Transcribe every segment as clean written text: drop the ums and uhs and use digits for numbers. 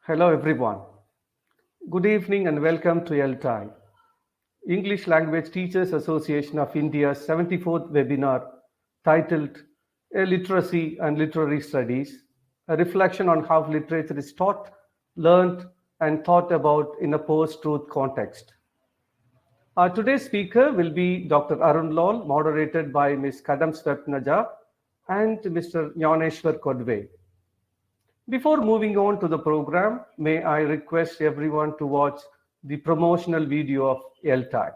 Hello everyone. Good evening and welcome to ELTAI, English Language Teachers Association of India's 74th webinar titled Literacy and Literary Studies, a reflection on how literature is taught, learned, and thought about in a post-truth context. Today's speaker will be Dr. Arunlal, moderated by Ms. Kadam Swapnaja and Mr. Dnyaneshwar Khodave. Before moving on to the program, may I request everyone to watch the promotional video of ELTAI.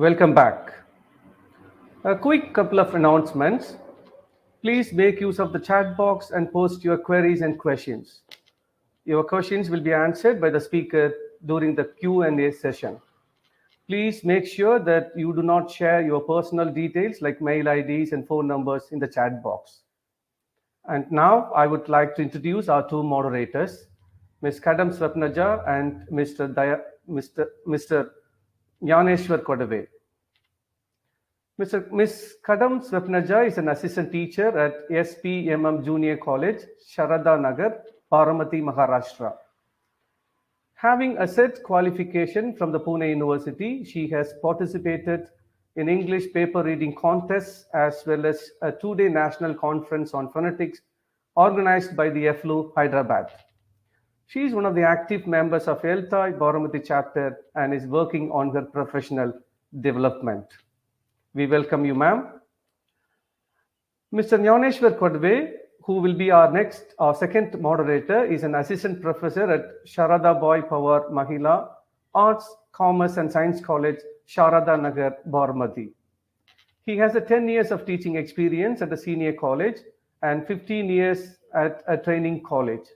Welcome back. A quick couple of announcements. Please make use of the chat box and post your queries and questions. Your questions will be answered by the speaker during the Q&A session. Please make sure that you do not share your personal details like mail IDs and phone numbers in the chat box. And now I would like to introduce our two moderators, Ms. Kadam Swapnaja and Mr. Dnyaneshwar Khodave. Ms. Kadam Swapnaja is an assistant teacher at SPMM Junior College, Sharada Nagar, Baramati, Maharashtra. Having a set qualification from the Pune University, she has participated in English paper reading contests as well as a two-day national conference on phonetics organized by the FLU Hyderabad. She is one of the active members of ELTAI Baramati chapter and is working on her professional development. We welcome you, ma'am. Mr. Dnyaneshwar Khodave, who will be our second moderator, is an assistant professor at Sharada Boy Power Mahila Arts, Commerce and Science College, Sharada Nagar, Barmati. He has 10 years of teaching experience at a senior college and 15 years at a training college.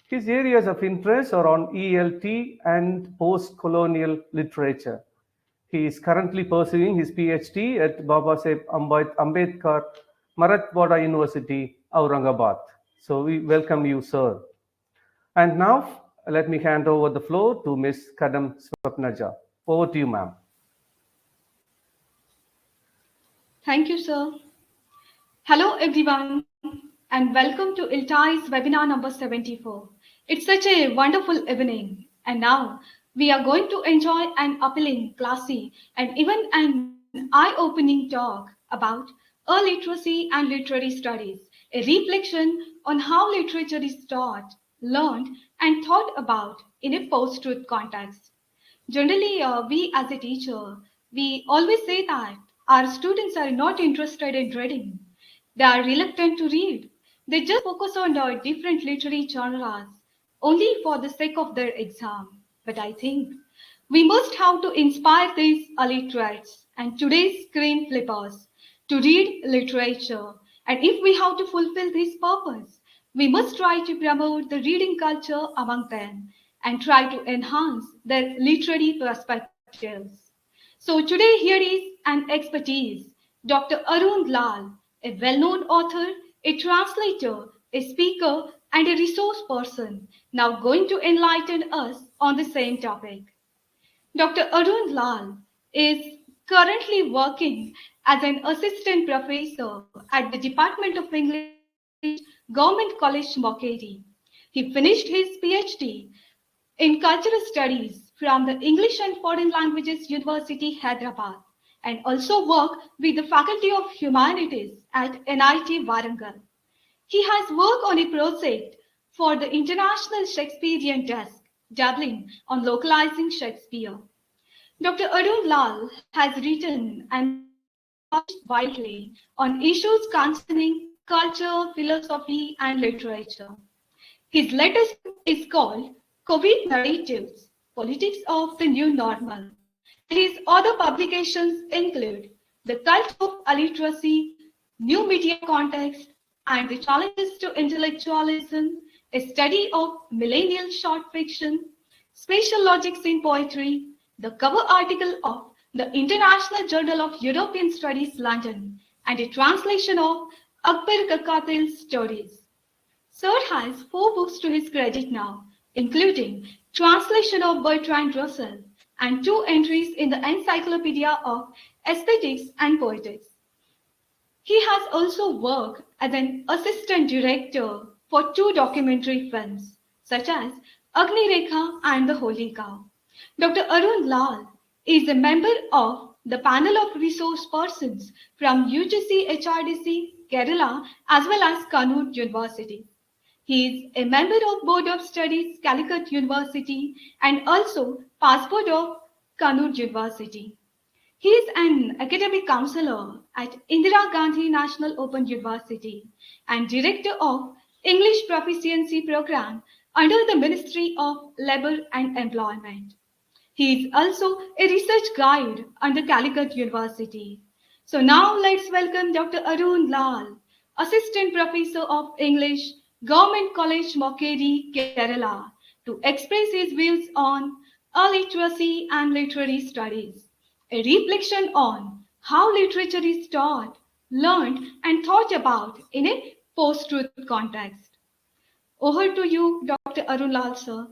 His areas of interest are on ELT and post-colonial literature. He is currently pursuing his PhD at Babasaheb Ambedkar Marathwada University, Aurangabad. So we welcome you, sir. And now, let me hand over the floor to Ms. Kadam Swapnaja. Over to you, ma'am. Thank you, sir. Hello, everyone, and welcome to ELTAI's webinar number 74. It's such a wonderful evening, and now we are going to enjoy an appealing, classy, and even an eye-opening talk about literacy and literary studies, a reflection on how literature is taught, learned, and thought about in a post-truth context. Generally, we as a teacher, we always say that our students are not interested in reading. They are reluctant to read. They just focus on different literary genres only for the sake of their exam. But I think we must have to inspire these illiterates and today's screen flippers to read literature. And if we have to fulfill this purpose, we must try to promote the reading culture among them and try to enhance their literary perspectives. So today here is an expertise, Dr. Arunlal, a well-known author, a translator, a speaker, and a resource person, now going to enlighten us on the same topic. Dr. Arunlal is currently working as an assistant professor at the Department of English, Govt College Mokeri. He finished his PhD in Cultural Studies from the English and Foreign Languages University, Hyderabad, and also worked with the Faculty of Humanities at NIT Warangal. He has worked on a project for the International Shakespearean Desk, Dublin, on localizing Shakespeare. Dr. Arunlal has written and published widely on issues concerning culture, philosophy, and literature. His latest book is called COVID Narratives, Politics of the New Normal. And his other publications include The Cult of Aliteracy, New Media Context, and the Challenges to Intellectualism, a study of millennial short-fiction, Spatial Logics in Poetry, the cover article of the International Journal of European Studies, London, and a translation of Akbar Kakkattil's stories. Sir has 4 books to his credit now, including translation of Bertrand Russel and 2 entries in the Encyclopedia of Aesthetics and Poetics. He has also worked as an assistant director for 2 documentary films, such as Agni Rekha and The Holy Cow. Dr. Arunlal is a member of the panel of resource persons from UGC-HRDC, Kerala, as well as Kannur University. He is a member of Board of Studies, Calicut University, and also Pass Board Kannur University. He is an academic counselor at Indira Gandhi National Open University and director of English Proficiency Program under the Ministry of Labour and Employment. He is also a research guide under Calicut University. So now let's welcome Dr. Arunlal, Assistant Professor of English, Govt College Mokeri, Kerala, to express his views on literacy and literary studies, a reflection on how literature is taught, learned, and thought about in a post-truth context. Over to you, Dr. Arunlal, sir.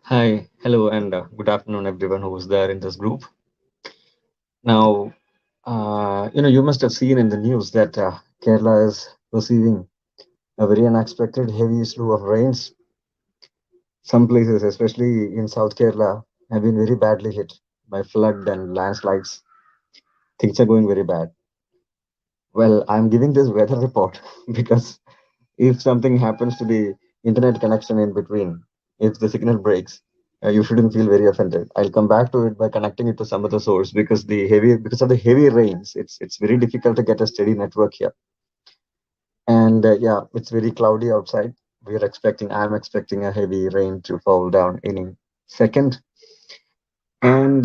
Hi, hello, and good afternoon, everyone who was there in this group. Now, you must have seen in the news that Kerala is receiving a very unexpected heavy slew of rains. Some places, especially in South Kerala, have been very badly hit by flood and landslides. Things are going very bad. Well, I'm giving this weather report because if something happens to be internet connection in between, if the signal breaks, you shouldn't feel very offended. I'll come back to it by connecting it to some other source, because of the heavy rains, it's very difficult to get a steady network here. And yeah, it's very cloudy outside. I'm expecting a heavy rain to fall down any second. And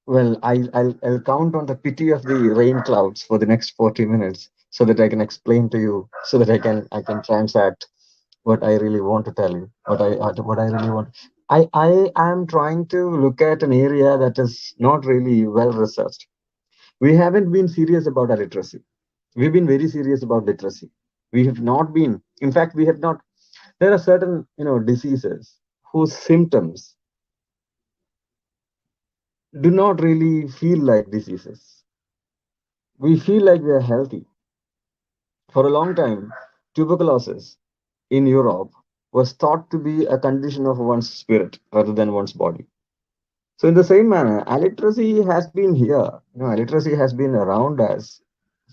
well, I'll count on the pity of the rain clouds for the next 40 minutes, so that I can explain to you, so that I can transact what I really want to tell you, what I really want. I am trying to look at an area that is not really well researched. We haven't been serious about illiteracy. We've been very serious about literacy. We have not been. In fact, we have not. There are certain diseases whose symptoms do not really feel like diseases. We feel like we are healthy. For a long time, tuberculosis in Europe was thought to be a condition of one's spirit rather than one's body. So, in the same manner, illiteracy has been here. Illiteracy has been around us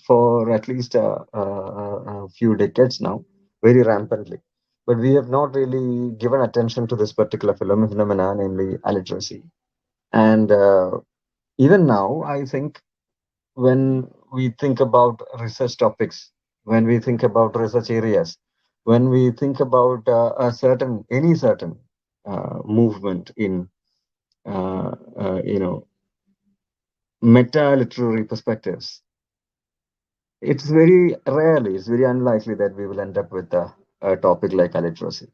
for at least a few decades now, very rampantly. But we have not really given attention to this particular phenomena, namely illiteracy. And even now, I think when we think about research topics, when we think about research areas, when we think about any certain movement in uh, uh, you know meta literary perspectives, it's very unlikely that we will end up with a topic like illiteracy.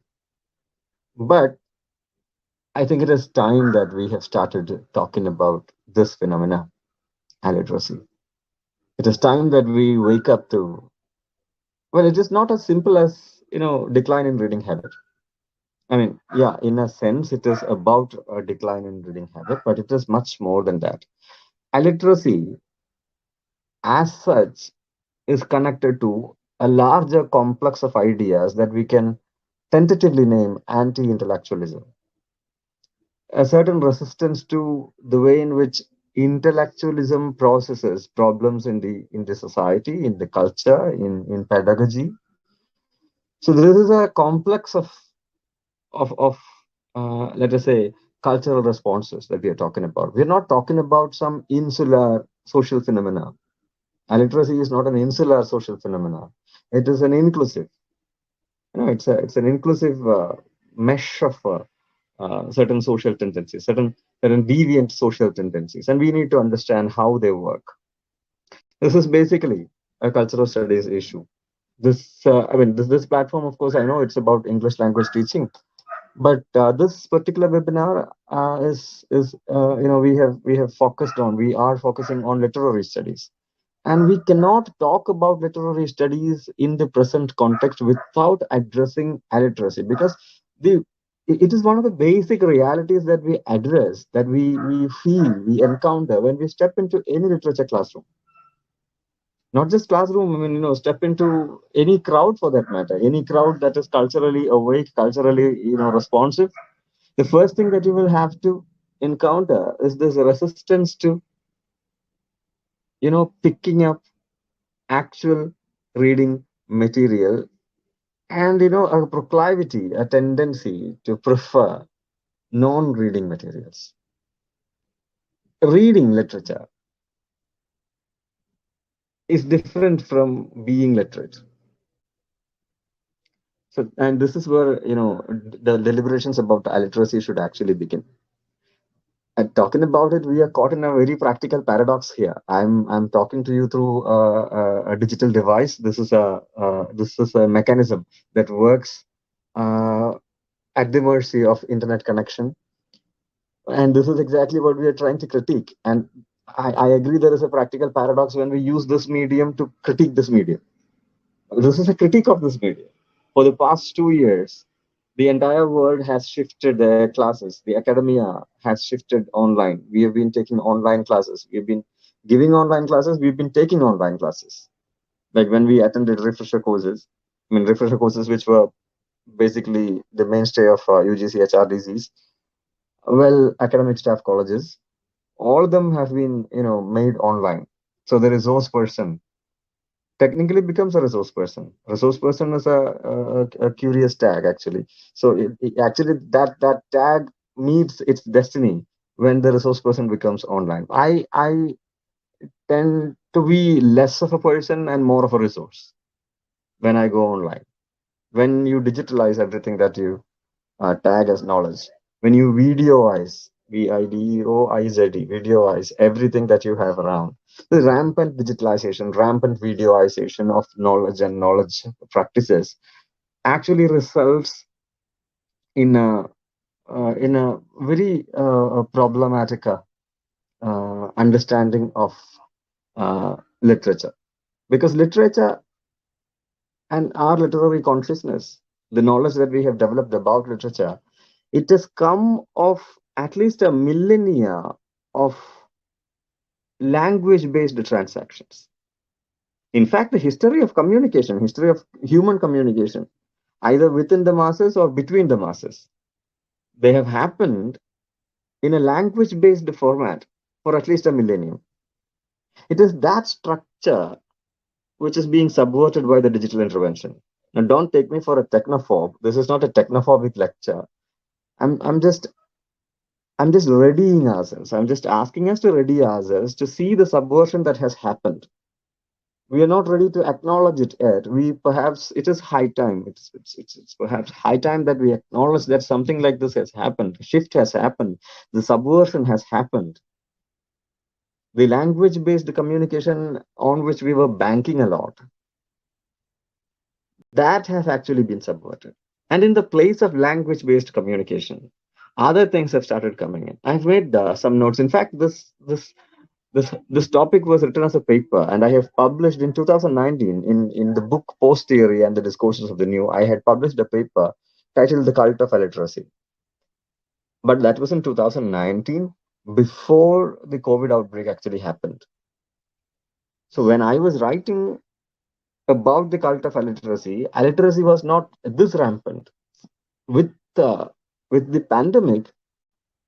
But I think it is time that we have started talking about this phenomena, illiteracy. It is time that we wake up to, well, it is not as simple as, decline in reading habit. I mean, yeah, in a sense, it is about a decline in reading habit, but it is much more than that. Illiteracy, as such, is connected to a larger complex of ideas that we can tentatively name anti-intellectualism. A certain resistance to the way in which intellectualism processes problems in the society, in the culture, in pedagogy. So this is a complex of let us say, cultural responses that we are talking about. We're not talking about some insular social phenomena. Illiteracy is not an insular social phenomena. It is an inclusive. It's an inclusive mesh of certain social tendencies, certain deviant social tendencies, and we need to understand how they work. This is basically a cultural studies issue. This platform, of course, I know it's about English language teaching, but this particular webinar we are focusing on literary studies, and we cannot talk about literary studies in the present context without addressing illiteracy, because the it is one of the basic realities that we address, that we feel, we encounter when we step into any literature classroom. Not just classroom, step into any crowd for that matter, any crowd that is culturally awake, culturally, responsive. The first thing that you will have to encounter is this resistance to, picking up actual reading material, and, a proclivity, a tendency to prefer non-reading materials. Reading literature is different from being literate. So, and this is where, the deliberations about illiteracy should actually begin. And talking about it, we are caught in a very practical paradox here. I'm talking to you through a digital device. This is a mechanism that works at the mercy of internet connection, and this is exactly what we are trying to critique. And I agree there is a practical paradox when we use this medium to critique this medium. This is a critique of this medium. For the past 2 years, the entire world has shifted their classes. The academia has shifted online. We have been taking online classes. We've been giving online classes. We've been taking online classes. Like when we attended refresher courses, which were basically the mainstay of UGC-HRDCs, well, academic staff colleges, all of them have been, made online. So the resource person technically becomes a resource person. Resource person is a curious tag actually. So actually that tag meets its destiny when the resource person becomes online. I tend to be less of a person and more of a resource when I go online. When you digitalize everything that you tag as knowledge, when you videoize, VIDEOIZE, videoize everything that you have around, the rampant digitalization, rampant videoization of knowledge and knowledge practices actually results in a very problematic understanding of literature, because literature and our literary consciousness, the knowledge that we have developed about literature, it has come of at least a millennia of language-based transactions. In fact, the history of communication, history of human communication, either within the masses or between the masses, they have happened in a language-based format for at least a millennium. It is that structure which is being subverted by the digital intervention. Now, don't take me for a technophobe. This is not a technophobic lecture. I'm just readying ourselves. I'm just asking us to ready ourselves to see the subversion that has happened. We are not ready to acknowledge it yet. It is high time. It's perhaps high time that we acknowledge that something like this has happened. A shift has happened. The subversion has happened. The language-based communication on which we were banking a lot, that has actually been subverted. And in the place of language-based communication, other things have started coming in. I've made some notes. In fact, this topic was written as a paper, and I have published in 2019 in the book Post Theory and the Discourses of the New. I had published a paper titled The Cult of Aliteracy. But that was in 2019, before the COVID outbreak actually happened. So when I was writing about the cult of alliteracy, alliteracy was not this rampant. With the pandemic,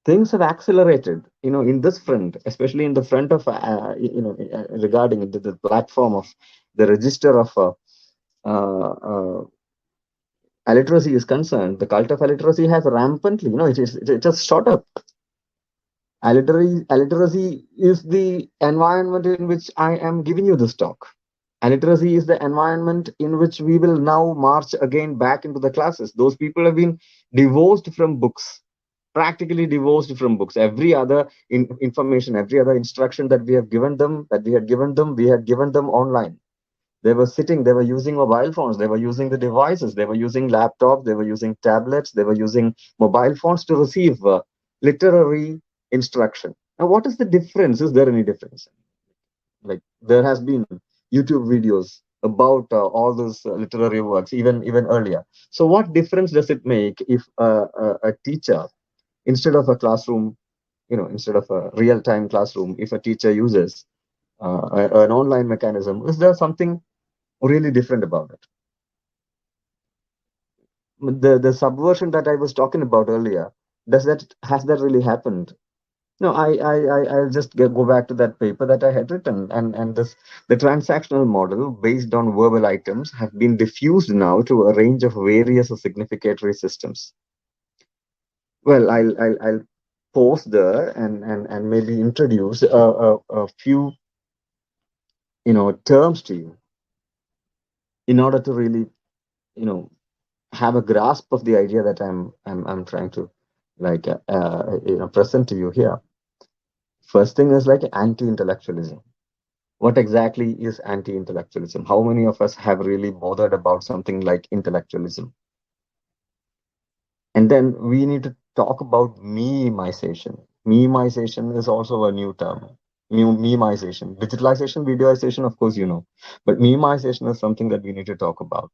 things have accelerated, in this front, especially in the front of, regarding the platform of the register of alliteracy is concerned. The cult of alliteracy has rampantly, it has shot up. Alliteracy is the environment in which I am giving you this talk. Alliteracy is the environment in which we will now march again back into the classes. Those people have been divorced from books, practically divorced from books. Every other information, every other instruction that we had given them online. They were using mobile phones, they were using the devices, they were using laptops, they were using tablets, they were using mobile phones to receive literary instruction. Now, what is the difference? Is there any difference? Like, there has been YouTube videos about all those literary works even earlier. So what difference does it make if a teacher, instead of a classroom, instead of a real-time classroom, if a teacher uses an online mechanism? Is there something really different about it? The subversion that I was talking about earlier, has that really happened? No, I'll just go back to that paper that I had written, and the transactional model based on verbal items have been diffused now to a range of various significatory systems. Well, I'll pause there and maybe introduce a few terms to you in order to really have a grasp of the idea that I'm trying to present to you here. First thing is anti-intellectualism. What exactly is anti-intellectualism? How many of us have really bothered about something like intellectualism? And then we need to talk about memeization. Memeization is also a new term. Memeization, digitalization, videoization, of course, but memeization is something that we need to talk about.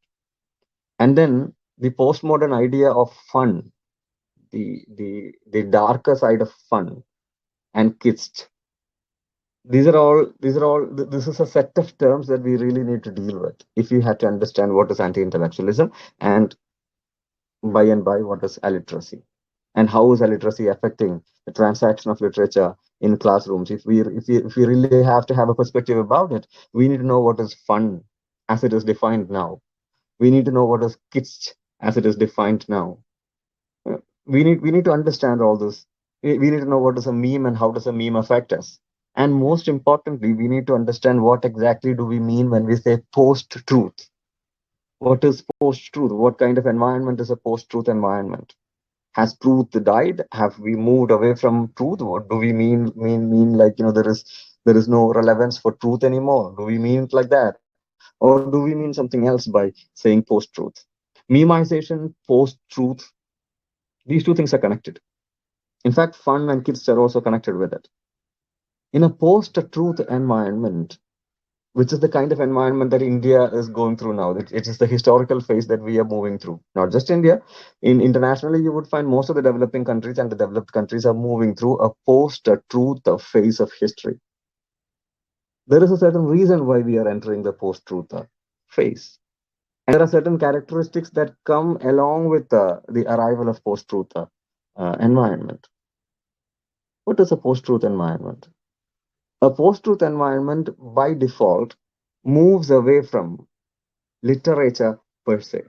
And then the postmodern idea of fun, the darker side of fun, and kitsch. This is a set of terms that we really need to deal with if you had to understand what is anti-intellectualism, and by what is alliteracy, and how is alliteracy affecting the transaction of literature in classrooms. If we really have to have a perspective about it, we need to know what is fun as it is defined now. We need to know what is kitsch as it is defined now. We need to understand all this. We need to know what is a meme and how does a meme affect us. And most importantly, we need to understand what exactly do we mean when we say post-truth. What is post-truth? What kind of environment is a post-truth environment? Has truth died? Have we moved away from truth? What do we mean like, there is no relevance for truth anymore? Do we mean it like that? Or do we mean something else by saying post-truth? Memization, post-truth, these two things are connected. In fact, fun and kids are also connected with it. In a post-truth environment, which is the kind of environment that India is going through now. It is the historical phase that we are moving through. Not just India. Internationally, you would find most of the developing countries and the developed countries are moving through a post-truth phase of history. There is a certain reason why we are entering the post-truth phase. And there are certain characteristics that come along with the arrival of post-truth environment. What is a post-truth environment? A post-truth environment, by default, moves away from literature per se.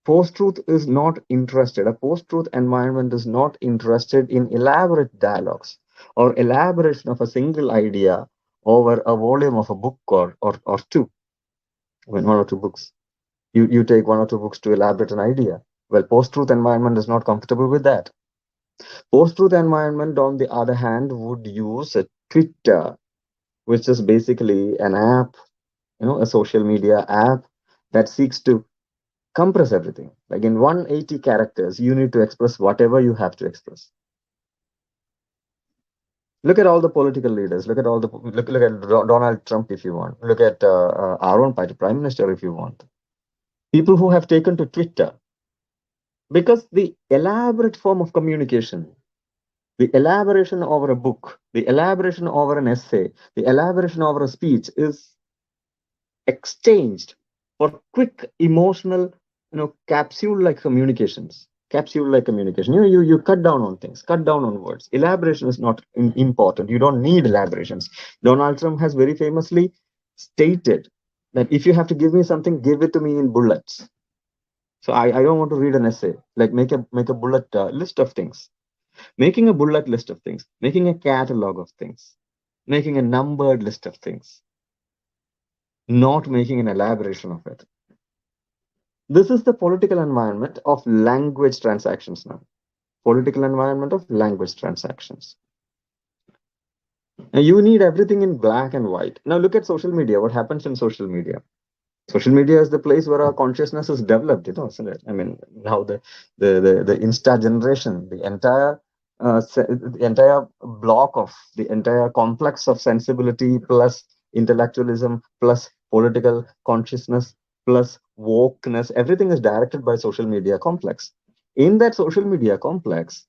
Post-truth is not interested, a post-truth environment is not interested in elaborate dialogues or elaboration of a single idea over a volume of a book or two. When one or two books. You take one or two books to elaborate an idea. Well, post-truth environment is not comfortable with that. Post-truth environment, on the other hand, would use a Twitter, which is basically an app, a social media app that seeks to compress everything. Like in 180 characters, you need to express whatever you have to express. Look at all the political leaders. Look at Donald Trump if you want. Look at our own party, Prime Minister if you want. People who have taken to Twitter because the elaborate form of communication, the elaboration over a book, the elaboration over an essay, the elaboration over a speech is exchanged for quick emotional, capsule-like communications. Capsule-like communication. You cut down on things, cut down on words. Elaboration is not important. You don't need elaborations. Donald Trump has very famously stated that if you have to give me something, give it to me in bullets. So I don't want to read an essay. Like make a bullet list of things. Making a bullet list of things. Making a catalog of things. Making a numbered list of things. Not making an elaboration of it. This is the political environment of language transactions now. Political environment of language transactions. Now you need everything in black and white. Now look at social media. What happens in social media? Social media is the place where our consciousness is developed, isn't it? I mean, now the Insta generation, the entire block of the entire complex of sensibility plus intellectualism plus political consciousness plus wokeness, everything is directed by social media complex. In that social media complex,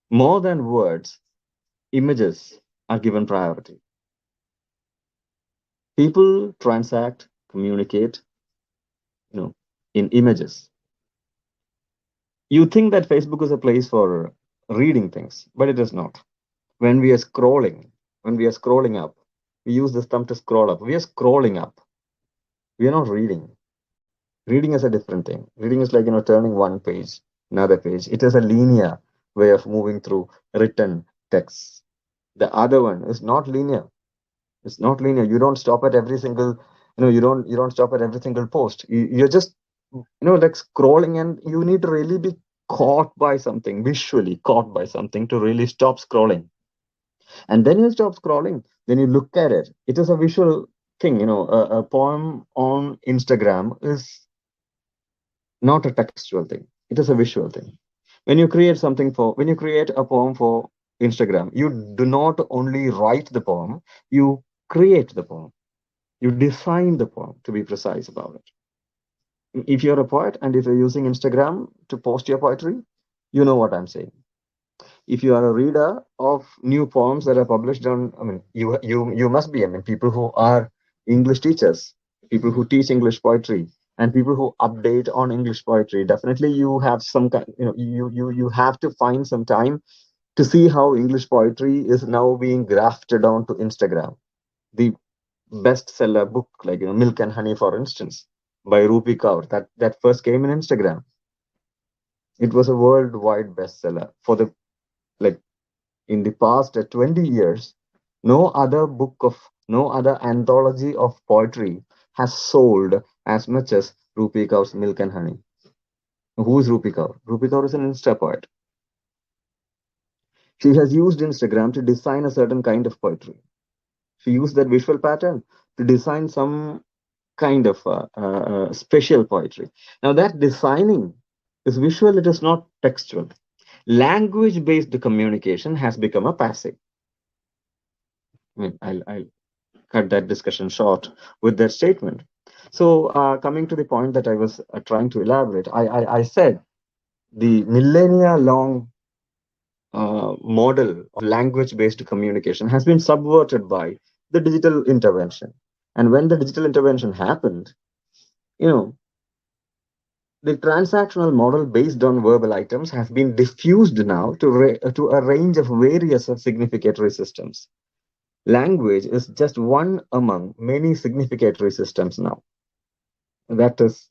more than words, images are given priority. People transact, communicate, in images. You think that Facebook is a place for reading things, but it is not. When we are scrolling up, we use this thumb to scroll up. We are scrolling up. We are not reading. Reading is a different thing. Reading is like, turning one page, another page. It is a linear way of moving through written texts. The other one is not linear. It's not linear. You don't stop at every single, you don't stop at every single post. You're just like scrolling, and you need to really be caught by something, visually caught by something to really stop scrolling. And then you stop scrolling, then you look at it. It is a visual thing, a poem on Instagram is not a textual thing. It is a visual thing. When you create a poem for Instagram, you do not only write the poem, you create the poem. You design the poem, to be precise about it. If you're a poet and if you're using Instagram to post your poetry, you know what I'm saying. If you are a reader of new poems that are published on, you must be, people who are English teachers, people who teach English poetry, and people who update on English poetry, definitely you have some kind, you have to find some time to see how English poetry is now being grafted onto Instagram. The bestseller book, like Milk and Honey, for instance, by Rupi Kaur, that first came in Instagram. It was a worldwide bestseller for the, like, in the past 20 years. No other anthology of poetry has sold as much as Rupi Kaur's Milk and Honey. Who is Rupi Kaur? Rupi Kaur is an Insta poet. She has used Instagram to design a certain kind of poetry. She used that visual pattern to design some kind of special poetry. Now, that designing is visual, it is not textual. Language-based communication has become a passive. I mean, I'll cut that discussion short with that statement. So, coming to the point that I was trying to elaborate, I said the millennia-long model of language-based communication has been subverted by the digital intervention. And when the digital intervention happened, the transactional model based on verbal items has been diffused now to a range of various significatory systems. Language is just one among many significatory systems now. That is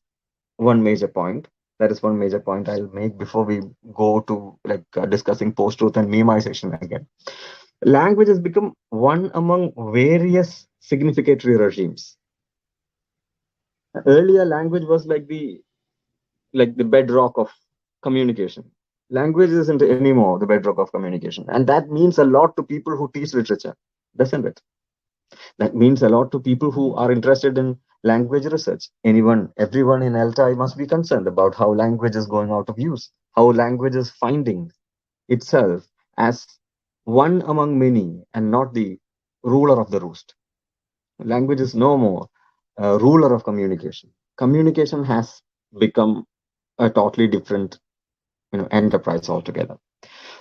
one major point. That is one major point I'll make before we go to discussing post-truth and memeization again. Language has become one among various significatory regimes. Earlier, language was like the bedrock of communication. Language isn't anymore the bedrock of communication, and that means a lot to people who teach literature, doesn't it? That means a lot to people who are interested in language research. Everyone in ELTAI must be concerned about how language is going out of use, how language is finding itself as one among many and not the ruler of the roost. Language is no more a ruler of communication. Communication has become a totally different enterprise altogether.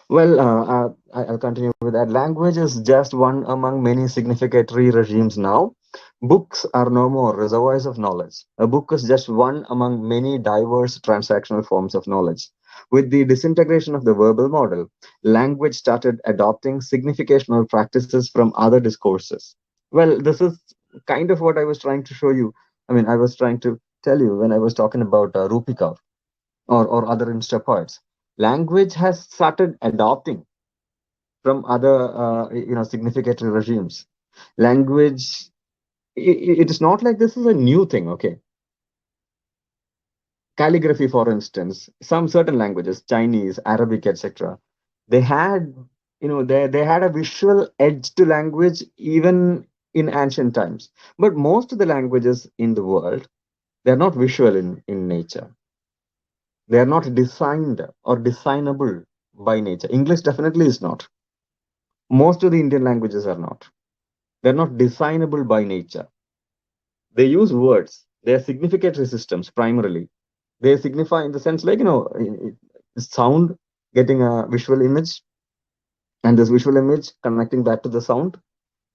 Well, I'll continue with that. Language is just one among many significatory regimes now. Books are no more reservoirs of knowledge. A book is just one among many diverse transactional forms of knowledge. With the disintegration of the verbal model, language started adopting significational practices from other discourses. Well, this is kind of what I was trying to show you. I was trying to tell you when I was talking about Rupi Kaur or other Insta poets. Language has started adopting from other significatory regimes. Language, it is not like this is a new thing. Okay, calligraphy, for instance, some certain languages, Chinese, Arabic, etc., they had they had a visual edge to language even in ancient times. But most of the languages in the world, they are not visual in nature. They are not designed or designable by nature. English definitely is not. Most of the Indian languages are not. They're not designable by nature. They use words. They are significatory systems primarily. They signify in the sense sound getting a visual image, and this visual image connecting back to the sound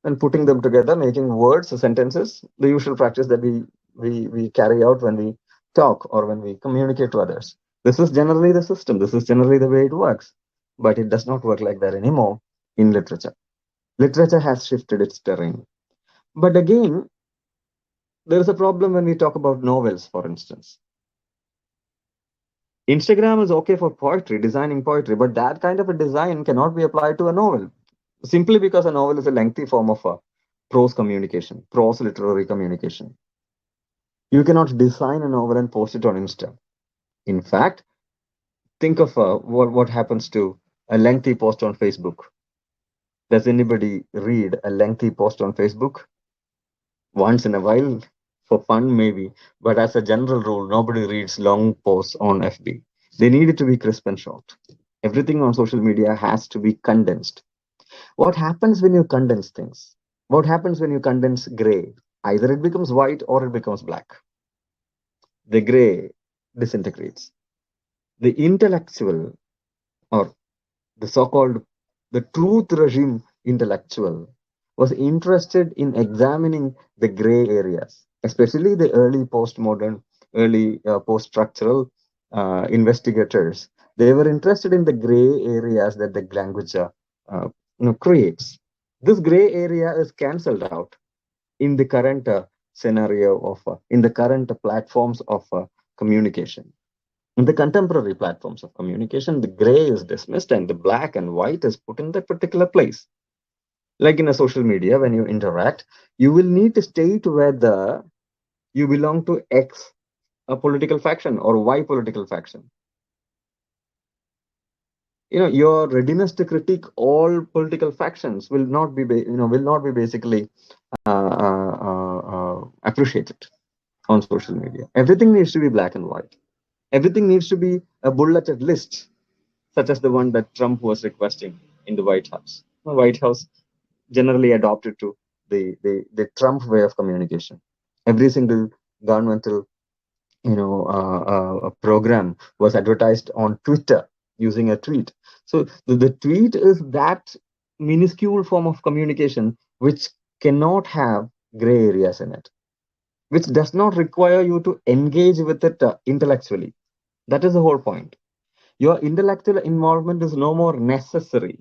and putting them together, making words or sentences, the usual practice that we carry out when we talk or when we communicate to others. This is generally the system. This is generally the way it works. But it does not work like that anymore in literature. Literature has shifted its terrain. But again, there is a problem when we talk about novels, for instance. Instagram is okay for poetry, designing poetry, but that kind of a design cannot be applied to a novel, simply because a novel is a lengthy form of prose communication, prose literary communication. You cannot design a novel and post it on Insta. In fact, think of what happens to a lengthy post on Facebook. Does anybody read a lengthy post on Facebook? Once in a while, for fun maybe, but as a general rule, nobody reads long posts on FB. They need it to be crisp and short. Everything on social media has to be condensed. What happens when you condense things? What happens when you condense gray? Either it becomes white or it becomes black. The gray disintegrates. The intellectual, or the so-called the truth regime intellectual, was interested in examining the gray areas, especially the early postmodern, early post-structural investigators. They were interested in the gray areas that the language creates. This gray area is cancelled out in the current scenario of, in the current platforms of communication. In the contemporary platforms of communication, the gray is dismissed and the black and white is put in that particular place. Like in a social media, when you interact, you will need to state whether you belong to X a political faction or Y political faction. Your readiness to critique all political factions will not be basically appreciated on social media. Everything needs to be black and white. Everything needs to be a bulleted list, such as the one that Trump was requesting in the White House. The White House generally adopted to the Trump way of communication. Every single governmental a program was advertised on Twitter using a tweet. So the tweet is that minuscule form of communication which cannot have gray areas in it, which does not require you to engage with it intellectually. That is the whole point. Your intellectual involvement is no more necessary.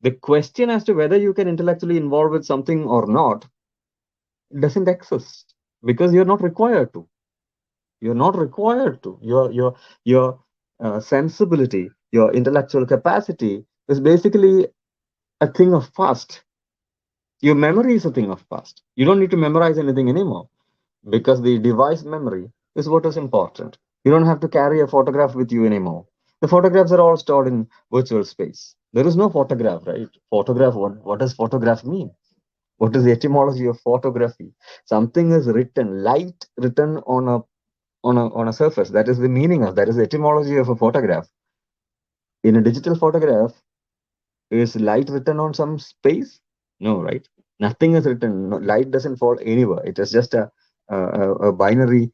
The question as to whether you can intellectually involve with something or not doesn't exist because you're not required to. You're not required to. Your sensibility, your intellectual capacity is basically a thing of past. Your memory is a thing of past. You don't need to memorize anything anymore because the device memory is what is important. You don't have to carry a photograph with you anymore. The photographs are all stored in virtual space. There is no photograph, right? Photograph, what does photograph mean? What is the etymology of photography? Something is written, light written on a surface. That is the meaning of that is the etymology of a photograph. In a digital photograph, is light written on some space? No, right? Nothing is written. No, light doesn't fall anywhere. It is just a binary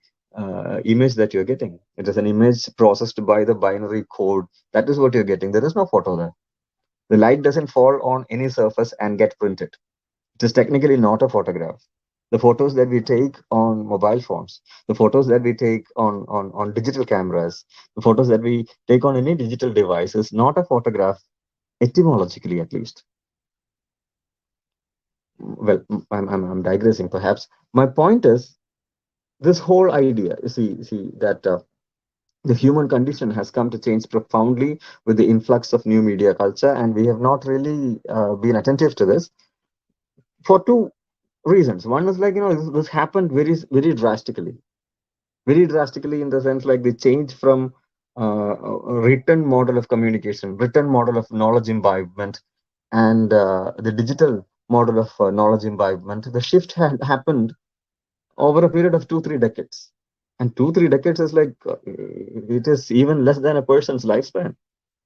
image that you're getting. It is an image processed by the binary code. That is what you're getting. There is no photo there. The light doesn't fall on any surface and get printed. It is technically not a photograph. The photos that we take on mobile phones, the photos that we take on digital cameras, the photos that we take on any digital device is not a photograph, etymologically at least. Well, I'm digressing perhaps. My point is this whole idea, you see that the human condition has come to change profoundly with the influx of new media culture, and we have not really been attentive to this for two reasons. One is like, this happened very drastically in the sense like the change from a written model of communication, written model of knowledge imbibement, and the digital model of knowledge imbibement. The shift had happened over a period of 2-3 decades, and 2-3 decades is like it is even less than a person's lifespan.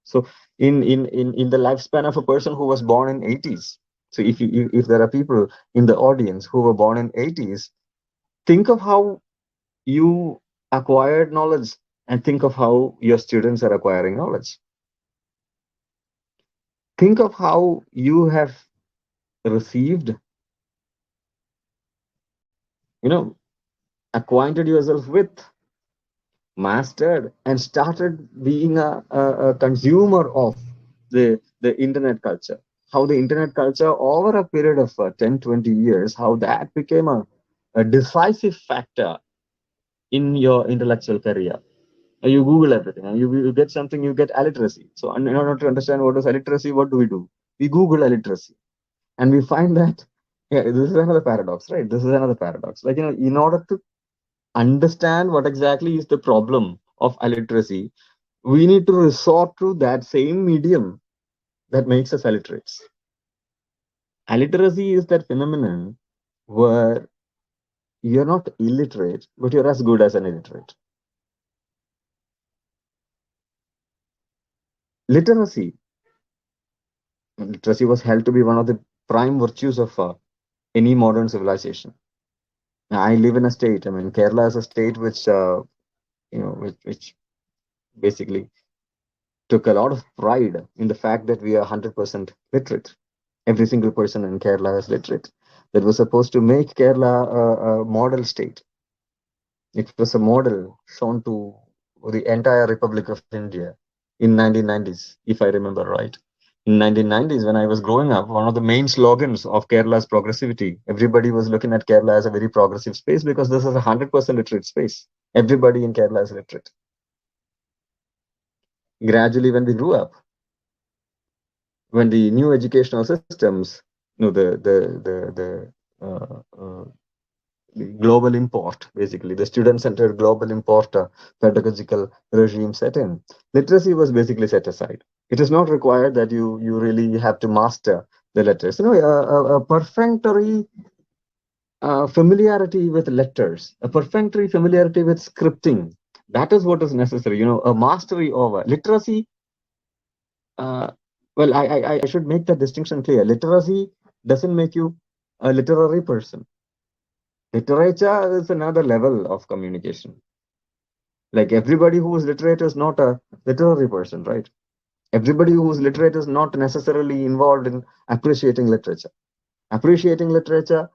So in the lifespan of a person who was born in 80s, so if there are people in the audience who were born in 80s, think of how you acquired knowledge and think of how your students are acquiring knowledge. Think of how you have received, acquainted yourself with, mastered, and started being a consumer of the internet culture. How the internet culture over a period of 10-20 years, how that became a decisive factor in your intellectual career. You Google everything, and you get something, you get illiteracy. So in order to understand what is illiteracy, what do? We Google illiteracy, and we find that, yeah, this is another paradox, right? This is another paradox. Like, in order to understand what exactly is the problem of illiteracy, we need to resort to that same medium that makes us illiterates. Illiteracy is that phenomenon where you're not illiterate, but you're as good as an illiterate. Literacy was held to be one of the prime virtues of any modern civilization. Now, I live in a state. I mean, Kerala is a state which, which basically took a lot of pride in the fact that we are 100% literate. Every single person in Kerala is literate. That was supposed to make Kerala a model state. It was a model shown to the entire Republic of India in 1990s, if I remember right. In 1990s, when I was growing up, one of the main slogans of Kerala's progressivity, everybody was looking at Kerala as a very progressive space because this is a 100% literate space. Everybody in Kerala is literate. Gradually, when we grew up, when the new educational systems, the global import, basically the student-centered global import pedagogical regime set in, literacy was basically set aside. It is not required that you really have to master the letters. A perfunctory familiarity with letters, a perfunctory familiarity with scripting, that is what is necessary. A mastery over literacy. Well, I should make that distinction clear. Literacy doesn't make you a literary person. Literature is another level of communication. Like everybody who is literate is not a literary person, right? Everybody who is literate is not necessarily involved in appreciating literature. Appreciating literature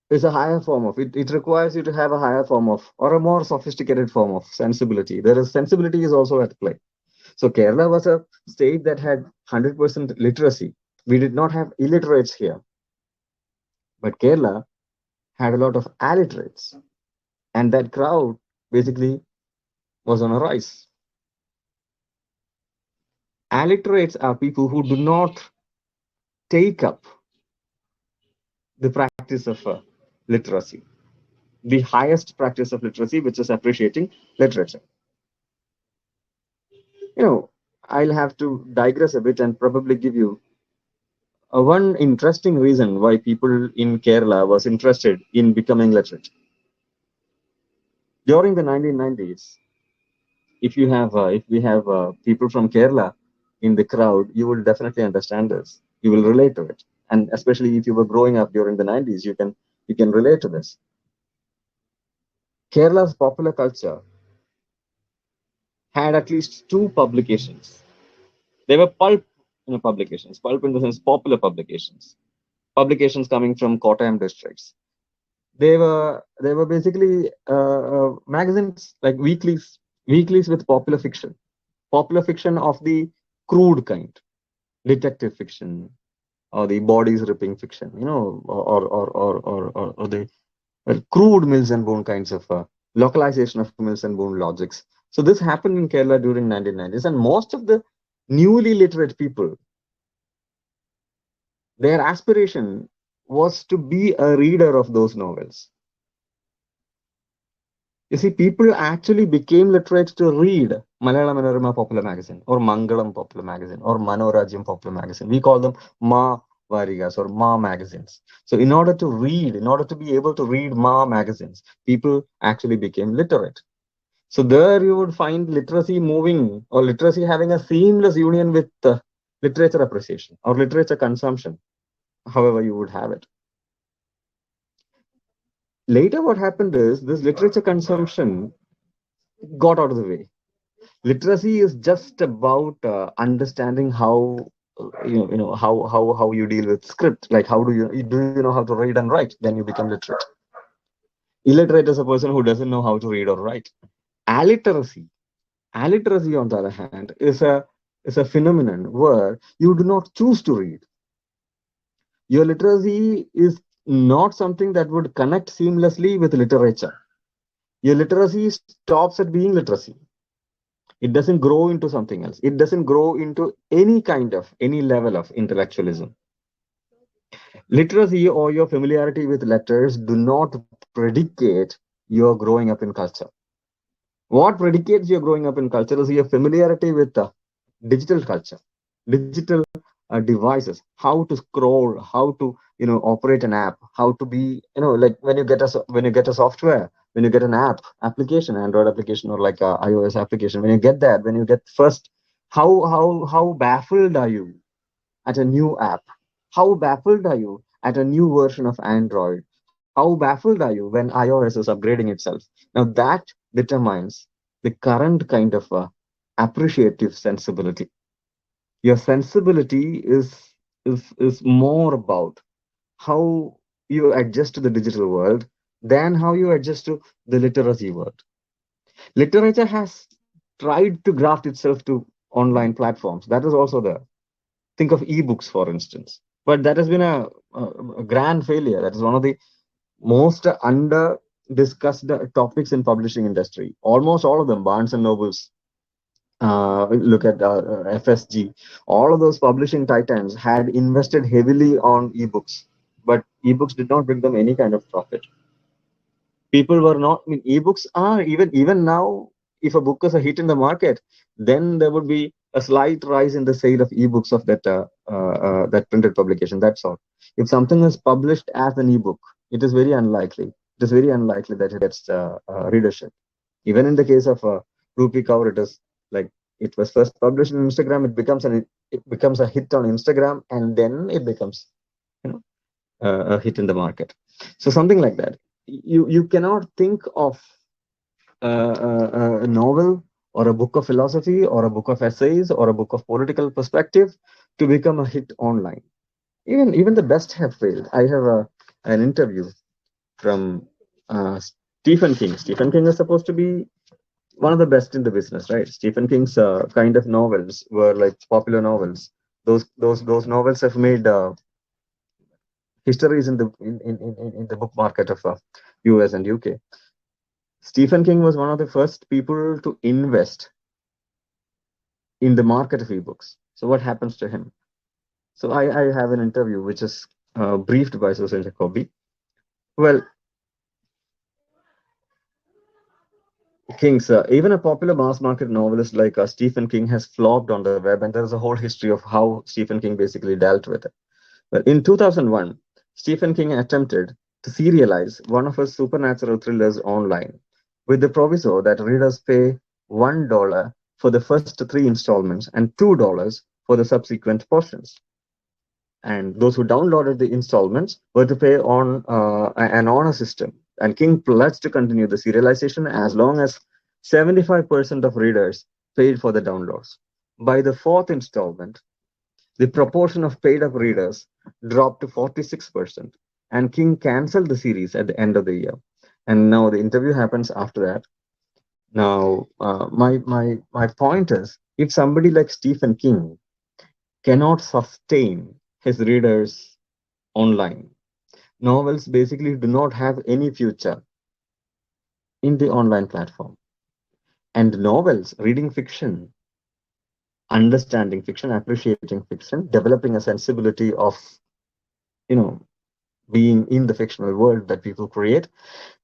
is a higher form of it. It requires you to have a higher form of, or a more sophisticated form of sensibility. Sensibility is also at play. So Kerala was a state that had 100% literacy. We did not have illiterates here. But Kerala had a lot of alliterates. And that crowd basically was on a rise. Alliterates are people who do not take up the practice of literacy, the highest practice of literacy, which is appreciating literature. I'll have to digress a bit and probably give you one interesting reason why people in Kerala was interested in becoming literate. During the 1990s, if we have people from Kerala in the crowd, you will definitely understand this. You will relate to it, and especially if you were growing up during the 90s, you can relate to this. Kerala's popular culture had at least 2 publications. They were pulp publications, pulp in the sense popular publications coming from Kottayam districts. They were basically magazines, like weeklies with popular fiction of the crude kind, detective fiction, or the bodies ripping fiction, or the crude Mills and Boon kinds of localization of Mills and Boon logics. So this happened in Kerala during 1990s, and most of the newly literate people, their aspiration was to be a reader of those novels. You see, people actually became literate to read Malayalam Manorama popular magazine, or Mangalam popular magazine, or Manorajyam popular magazine. We call them Ma Varigas or Ma magazines. So in order to be able to read Ma magazines, people actually became literate. So there you would find literacy moving, or literacy having a seamless union with literature appreciation or literature consumption, however you would have it. Later, what happened is this literature consumption got out of the way. Literacy is just about understanding how how you deal with script. Like how do you know how to read and write? Then you become literate. Illiterate is a person who doesn't know how to read or write. Alliteracy, on the other hand, is a phenomenon where you do not choose to read. Your literacy is not something that would connect seamlessly with literature. Your literacy stops at being literacy. It doesn't grow into something else. It doesn't grow into any level of intellectualism. Literacy or your familiarity with letters do not predicate your growing up in culture. What predicates your growing up in culture is your familiarity with digital culture, digital devices, how to scroll, how to operate an app, how to be like when you get a software, when you get an application, Android application or like a iOS application, when you get first, how baffled are you at a new app? How baffled are you at a new version of Android? How baffled are you when iOS is upgrading itself? Now that determines the current kind of appreciative sensibility. Your sensibility is more about how you adjust to the digital world than how you adjust to the literacy world. Literature has tried to graft itself to online platforms. That is also there. Think of ebooks, for instance. But that has been a grand failure. That is one of the most under discussed topics in publishing industry. Almost all of them, Barnes and Nobles, look at FSG, all of those publishing titans had invested heavily on ebooks, but ebooks did not bring them any kind of profit. People were not, I mean, ebooks are even now, if a book is a hit in the market, then there would be a slight rise in the sale of ebooks of that printed publication. That's all. If something is published as an ebook, it is very unlikely. It is very unlikely that it gets readership. Even in the case of Rupi Kaur, it is like it was first published on Instagram. It becomes a hit on Instagram, and then it becomes, you know, a hit in the market. So something like that. You cannot think of a novel or a book of philosophy or a book of essays or a book of political perspective to become a hit online. Even the best have failed. I have an interview from Stephen King. Stephen King is supposed to be one of the best in the business, right? Stephen King's kind of novels were like popular novels. Those novels have made histories in the book market of US and UK. Stephen King was one of the first people to invest in the market of ebooks. So what happens to him? So I have an interview which is briefed by Susan Jacoby. Well, King's even a popular mass market novelist like Stephen King has flopped on the web, and there is a whole history of how Stephen King basically dealt with it. Well, in 2001, Stephen King attempted to serialize one of his supernatural thrillers online, with the proviso that readers pay $1 for the first 3 installments and $2 for the subsequent portions. And those who downloaded the installments were to pay on an honor system. And King pledged to continue the serialization as long as 75% of readers paid for the downloads. By the 4th installment, the proportion of paid-up readers dropped to 46%, and King canceled the series at the end of the year. And now the interview happens after that. Now, my point is, if somebody like Stephen King cannot sustain his readers online, novels basically do not have any future in the online platform. And novels, reading fiction, understanding fiction, appreciating fiction, developing a sensibility of, being in the fictional world that people create,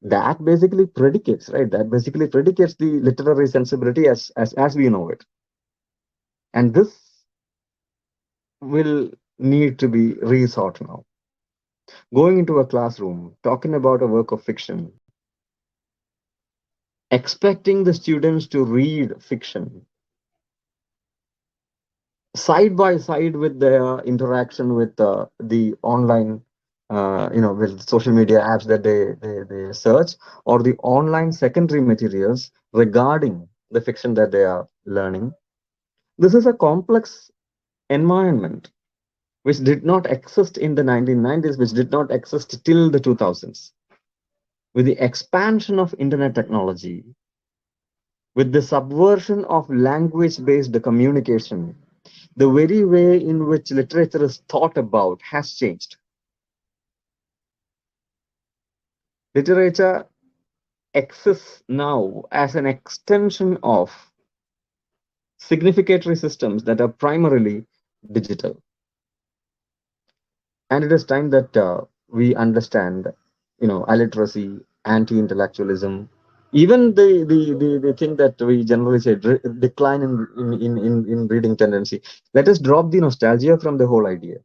that basically predicates, right? That basically predicates the literary sensibility as we know it. And this will need to be rethought now. Going into a classroom, talking about a work of fiction, expecting the students to read fiction side by side with their interaction with the online, with social media apps that they search, or the online secondary materials regarding the fiction that they are learning. This is a complex environment which did not exist in the 1990s, which did not exist till the 2000s. With the expansion of internet technology, with the subversion of language-based communication, the very way in which literature is thought about has changed. Literature exists now as an extension of significatory systems that are primarily digital. And it is time that we understand, illiteracy, anti-intellectualism, even the thing that we generally say, decline in reading tendency. Let us drop the nostalgia from the whole idea.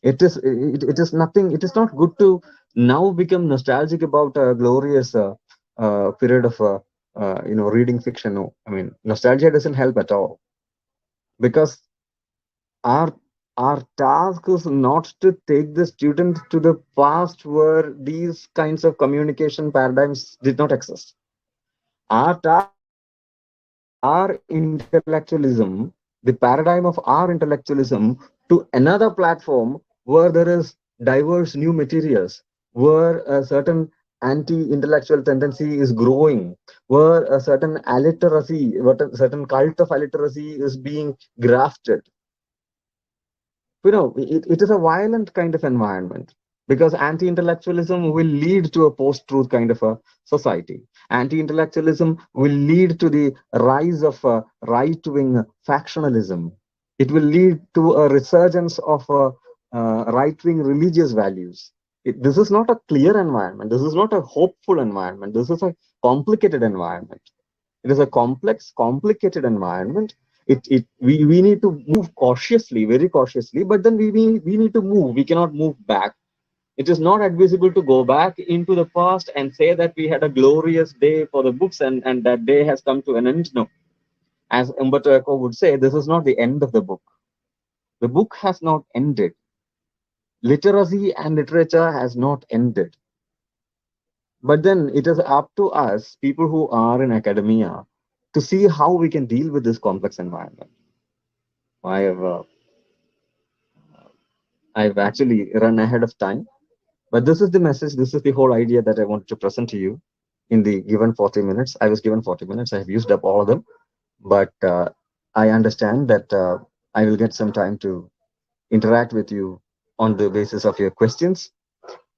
It is nothing. It is not good to now become nostalgic about a glorious period of reading fiction. No, I mean, nostalgia doesn't help at all, because our task is not to take the student to the past where these kinds of communication paradigms did not exist. Our task is to take our intellectualism, the paradigm of our intellectualism, to another platform where there is diverse new materials, where a certain anti-intellectual tendency is growing, where a certain alliteracy, what a certain cult of alliteracy is being grafted. it is a violent kind of environment, because anti-intellectualism will lead to a post-truth kind of a society. Anti-intellectualism will lead to the rise of right-wing factionalism. It will lead to a resurgence of right-wing religious values. This is not a clear environment. This is not a hopeful environment. This is a complicated environment. It is a complex, complicated environment. We need to move cautiously, very cautiously, but then we need to move. We cannot move back. It is not advisable to go back into the past and say that we had a glorious day for the books and that day has come to an end. No. As Umberto Eco would say, this is not the end of the book. The book has not ended. Literacy and literature has not ended. But then it is up to us, people who are in academia, to see how we can deal with this complex environment. I've actually run ahead of time, but this is the message. This is the whole idea that I wanted to present to you in the given 40 minutes. I was given 40 minutes. I have used up all of them, but I understand that I will get some time to interact with you on the basis of your questions.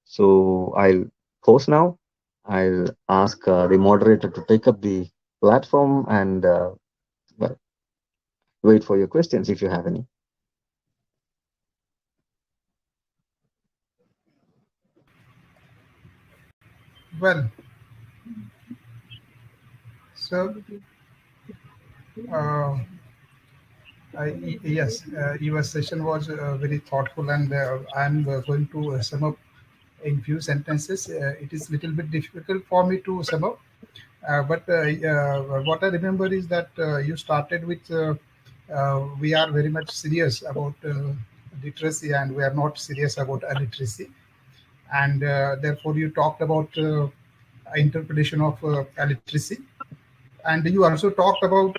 So I'll pause now. I'll ask the moderator to take up the platform and wait for your questions if you have any. Well, so yes, your session was very thoughtful, and I'm going to sum up in few sentences. It is a little bit difficult for me to sum up, but what I remember is that you started with we are very much serious about literacy, and we are not serious about illiteracy, and therefore you talked about interpretation of illiteracy, and you also talked about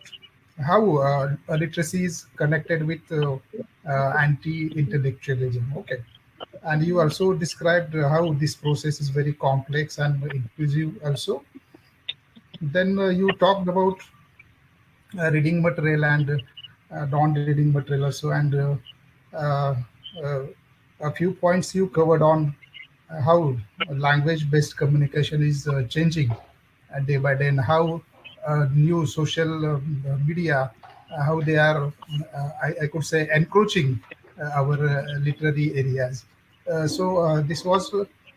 how literacy is connected with anti-intellectualism. Okay. And you also described how this process is very complex and inclusive also. Then you talked about reading material and non-reading material also, and uh, a few points you covered on how language-based communication is changing day by day, and how new social media, how they are, I could say, encroaching our literary areas. So this was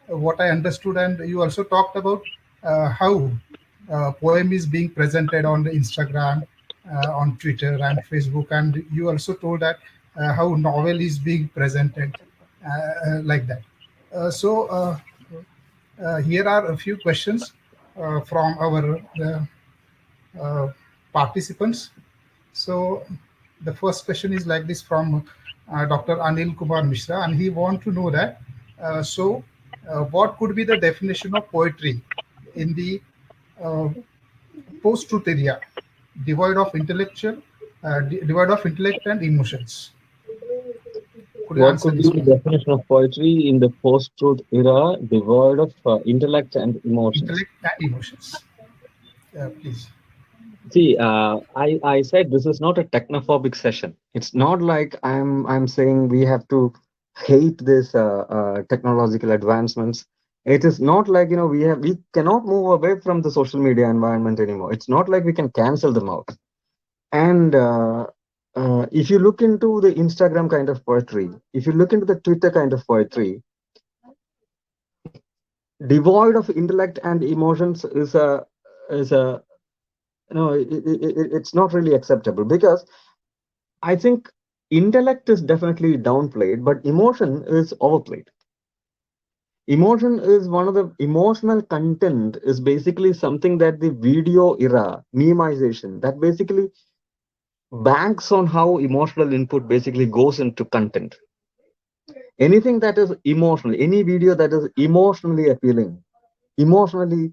what I understood, and you also talked about how poem is being presented on the Instagram, on Twitter and Facebook, and you also told that how novel is being presented like that. Here are a few questions from our participants. So the first question is like this from Dr. Anil Kumar Mishra, and he wants to know that what could be the definition of poetry in the post-truth area, devoid of intellect and emotions? What could be the definition of poetry in the post-truth era, devoid of intellect and emotions? Intellect and emotions. Please. See, I said this is not a technophobic session. It's not like I'm saying we have to hate this technological advancements. It is not like we cannot move away from the social media environment anymore. It's not like we can cancel them out. And if you look into the Instagram kind of poetry, if you look into the Twitter kind of poetry, devoid of intellect and emotions is a it's not really acceptable, because I think intellect is definitely downplayed, but emotion is overplayed. Emotion is one of the emotional content is basically something that the video era, memeization, that basically banks on how emotional input basically goes into content. Anything that is emotional, any video that is emotionally appealing, emotionally,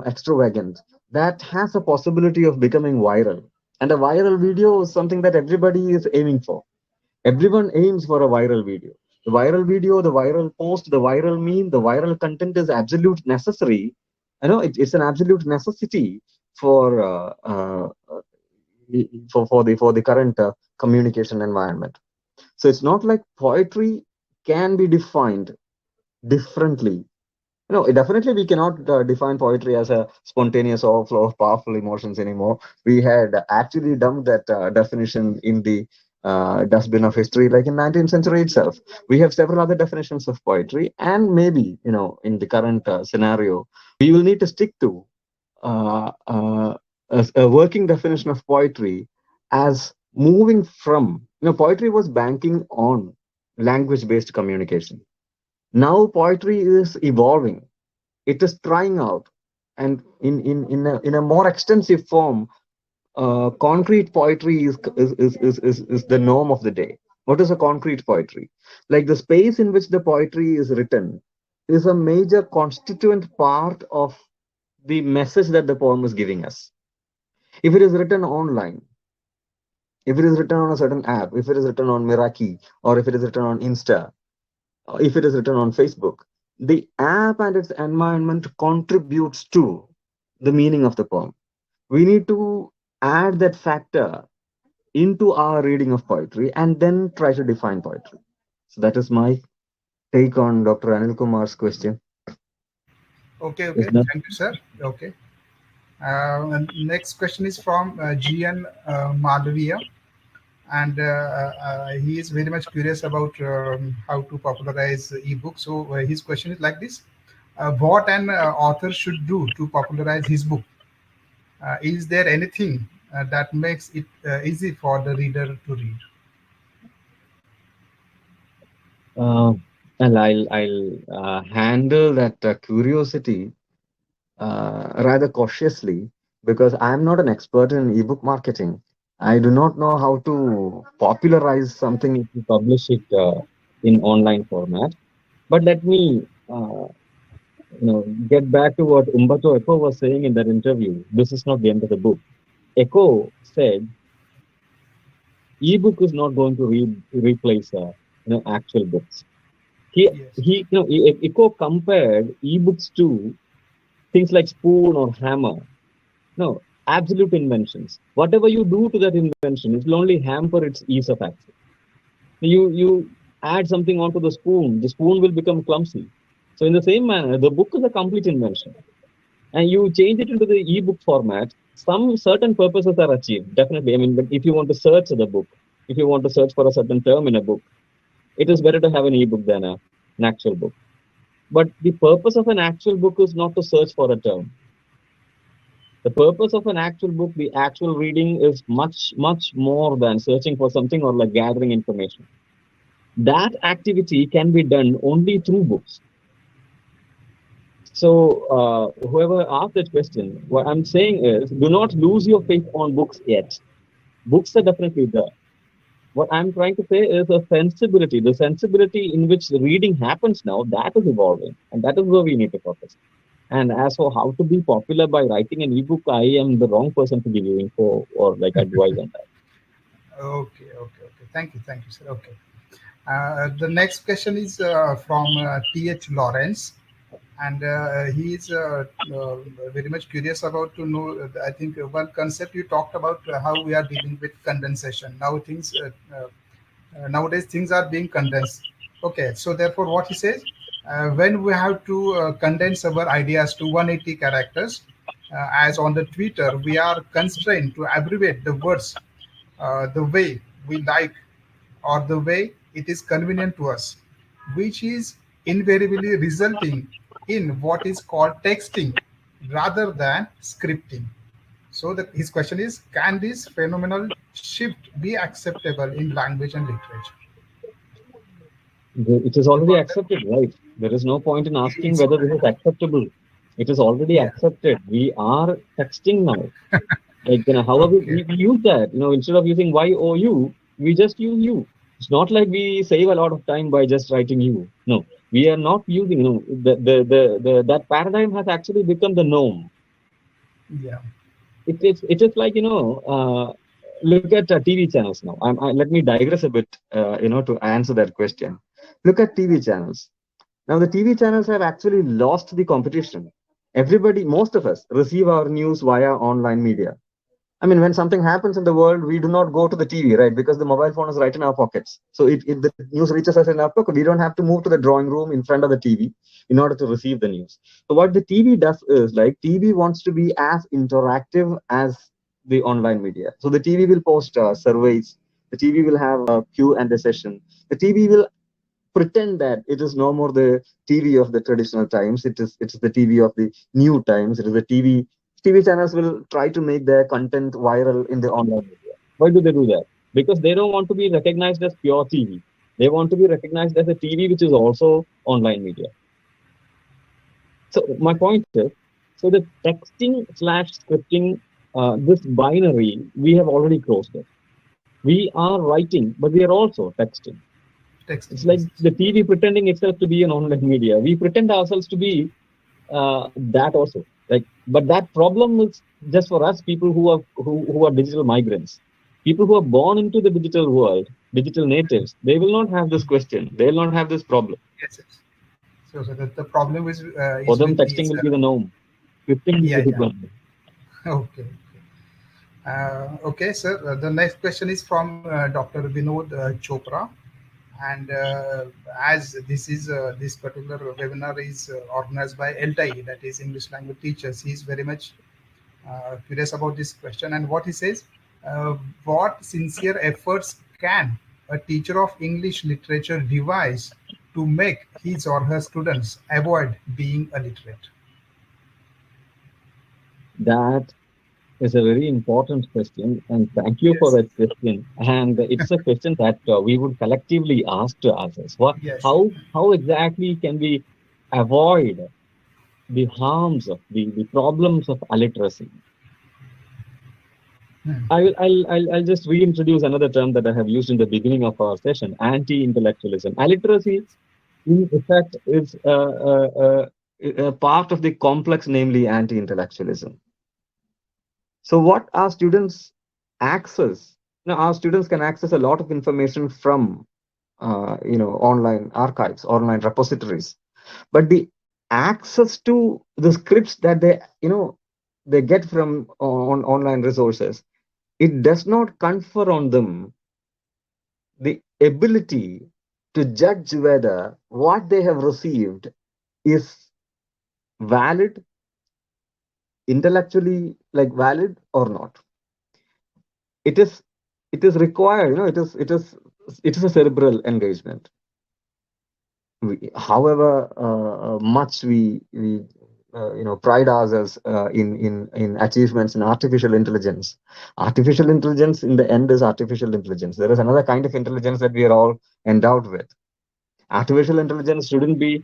extravagant, that has a possibility of becoming viral. And a viral video is something that everybody is aiming for. Everyone aims for a viral video. The viral video, the viral post, the viral meme, the viral content is absolute necessary. It's an absolute necessity for the current communication environment. So it's not like poetry can be defined differently. Definitely we cannot define poetry as a spontaneous overflow of powerful emotions anymore. We had actually dumped that definition in the dustbin of history, like in 19th century itself. We have several other definitions of poetry, and maybe, in the current scenario, we will need to stick to a working definition of poetry as moving from, poetry was banking on language-based communication. Now poetry is evolving. It is trying out, and in a more extensive form, concrete poetry is the norm of the day. What is a concrete poetry? Like the space in which the poetry is written is a major constituent part of the message that the poem is giving us. If it is written online, if it is written on a certain app, if it is written on Meraki, or if it is written on Insta, or if it is written on Facebook, the app and its environment contributes to the meaning of the poem. We need to add that factor into our reading of poetry and then try to define poetry. So that is my take on Dr. Anil Kumar's question. Okay, thank you, sir. Okay. And next question is from GN Madhavia, and he is very much curious about how to popularize ebook. So his question is like this: what an author should do to popularize his book? Is there anything that makes it easy for the reader to read? And I'll handle that curiosity rather cautiously, because I'm not an expert in ebook marketing. I do not know how to popularize something if you publish it in online format. But let me get back to what Umberto Eco was saying in that interview. This is not the end of the book. Eco said, ebook is not going to replace actual books. Eco compared ebooks to things like spoon or hammer. No, absolute inventions. Whatever you do to that invention, it will only hamper its ease of access. You add something onto the spoon will become clumsy. So in the same manner, the book is a complete invention. And you change it into the ebook format, some certain purposes are achieved, definitely. I mean, but if you want to search the book, if you want to search for a certain term in a book, it is better to have an ebook than an actual book. But the purpose of an actual book is not to search for a term. The purpose of an actual book, the actual reading, is much, much more than searching for something or like gathering information. That activity can be done only through books. So whoever asked that question, what I'm saying is, do not lose your faith on books yet. Books are definitely there. What I'm trying to say is a sensibility, the sensibility in which the reading happens now, that is evolving, and that is where we need to focus. And as for how to be popular by writing an ebook, I am the wrong person to give you info or like advice on that. Okay. Thank you, sir. Okay. The next question is from T.H. Lawrence, and he is very much curious about to know. I think one concept you talked about how we are dealing with condensation. Now nowadays things are being condensed. Okay, so therefore, what he says, when we have to condense our ideas to 180 characters, as on the Twitter, we are constrained to abbreviate the words the way we like or the way it is convenient to us, which is invariably resulting in what is called texting rather than scripting. So his question is, can this phenomenal shift be acceptable in language and literature? It is already accepted, right? There is no point in asking whether this is acceptable. It is already accepted. We are texting now. Like, however we use that, instead of using YOU, we just use you. It's not like we save a lot of time by just writing you. No, we are not using, that paradigm has actually become the norm. Yeah. It is like, look at TV channels now. Let me digress a bit, to answer that question. Look at TV channels. Now, the TV channels have actually lost the competition. Everybody, most of us, receive our news via online media. I mean, when something happens in the world, we do not go to the TV, right? Because the mobile phone is right in our pockets. So if the news reaches us in our pocket, we don't have to move to the drawing room in front of the TV in order to receive the news. So what the TV does is, like, TV wants to be as interactive as the online media. So the TV will post surveys. The TV will have a Q and a session. The TV will pretend that it is no more the TV of the traditional times. It's the TV of the new times. It is the TV channels will try to make their content viral in the online media. Why do they do that? Because they don't want to be recognized as pure TV. They want to be recognized as a TV which is also online media. So my point is, so the texting / scripting, this binary, we have already crossed it. We are writing, but we are also texting. It's like the TV pretending itself to be an online media. We pretend ourselves to be that also. Like, but that problem is just for us, people who are digital migrants, people who are born into the digital world, digital natives. They will not have this question. They will not have this problem. Yes. So the problem is for them, texting will be the norm. Scripting will be the norm. Okay. Okay, sir. The next question is from Dr. Vinod Chopra. And as this particular webinar is organized by ELTAI, that is English Language Teachers, he is very much curious about this question. And what he says, what sincere efforts can a teacher of English literature devise to make his or her students avoid being illiterate? That is a very important question, and thank you for that question. And it's a question that we would collectively ask to ourselves. How exactly can we avoid the harms of the problems of illiteracy? I'll just reintroduce another term that I have used in the beginning of our session: anti-intellectualism. Illiteracy, in effect, is a part of the complex, namely anti-intellectualism. So what our students access, our students can access a lot of information from, online archives, online repositories, but the access to the scripts that they get from online resources, it does not confer on them the ability to judge whether what they have received is valid, intellectually valid or not. It is required, it is a cerebral engagement. However much we pride ourselves in achievements in artificial intelligence. Artificial intelligence in the end is artificial intelligence. There is another kind of intelligence that we are all endowed with. Artificial intelligence shouldn't be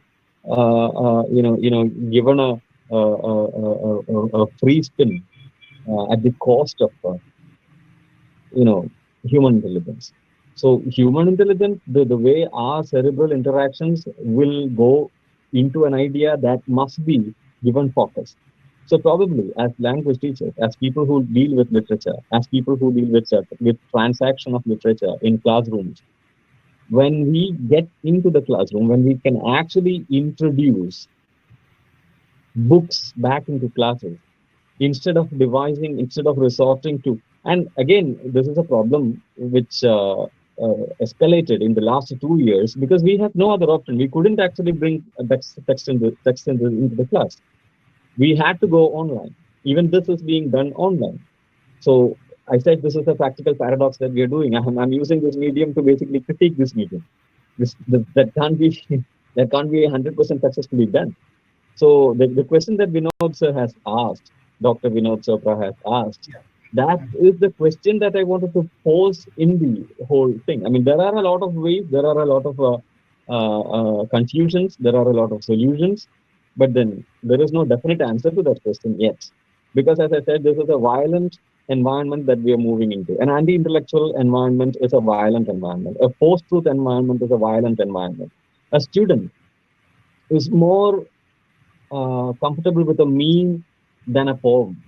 given a free spin at the cost of human intelligence. So human intelligence, the way our cerebral interactions will go into an idea that must be given focus. So probably as language teachers, as people who deal with literature, as people who deal with transaction of literature in classrooms, when we get into the classroom, when we can actually introduce books back into classes, instead of resorting to, and again, this is a problem which escalated in the last 2 years because we have no other option. We couldn't actually bring text into the class. We had to go online. Even this is being done online. So I said this is a practical paradox that we are doing. I'm using this medium to basically critique this medium. That can't be 100% successfully done. So the question that Vinod sir has asked, Dr. Vinod Chopra has asked, that is the question that I wanted to pose in the whole thing. I mean, there are a lot of ways, there are a lot of confusions, there are a lot of solutions, but then there is no definite answer to that question yet. Because as I said, this is a violent environment that we are moving into. An anti-intellectual environment is a violent environment. A post-truth environment is a violent environment. A student is more comfortable with a meme than a poem.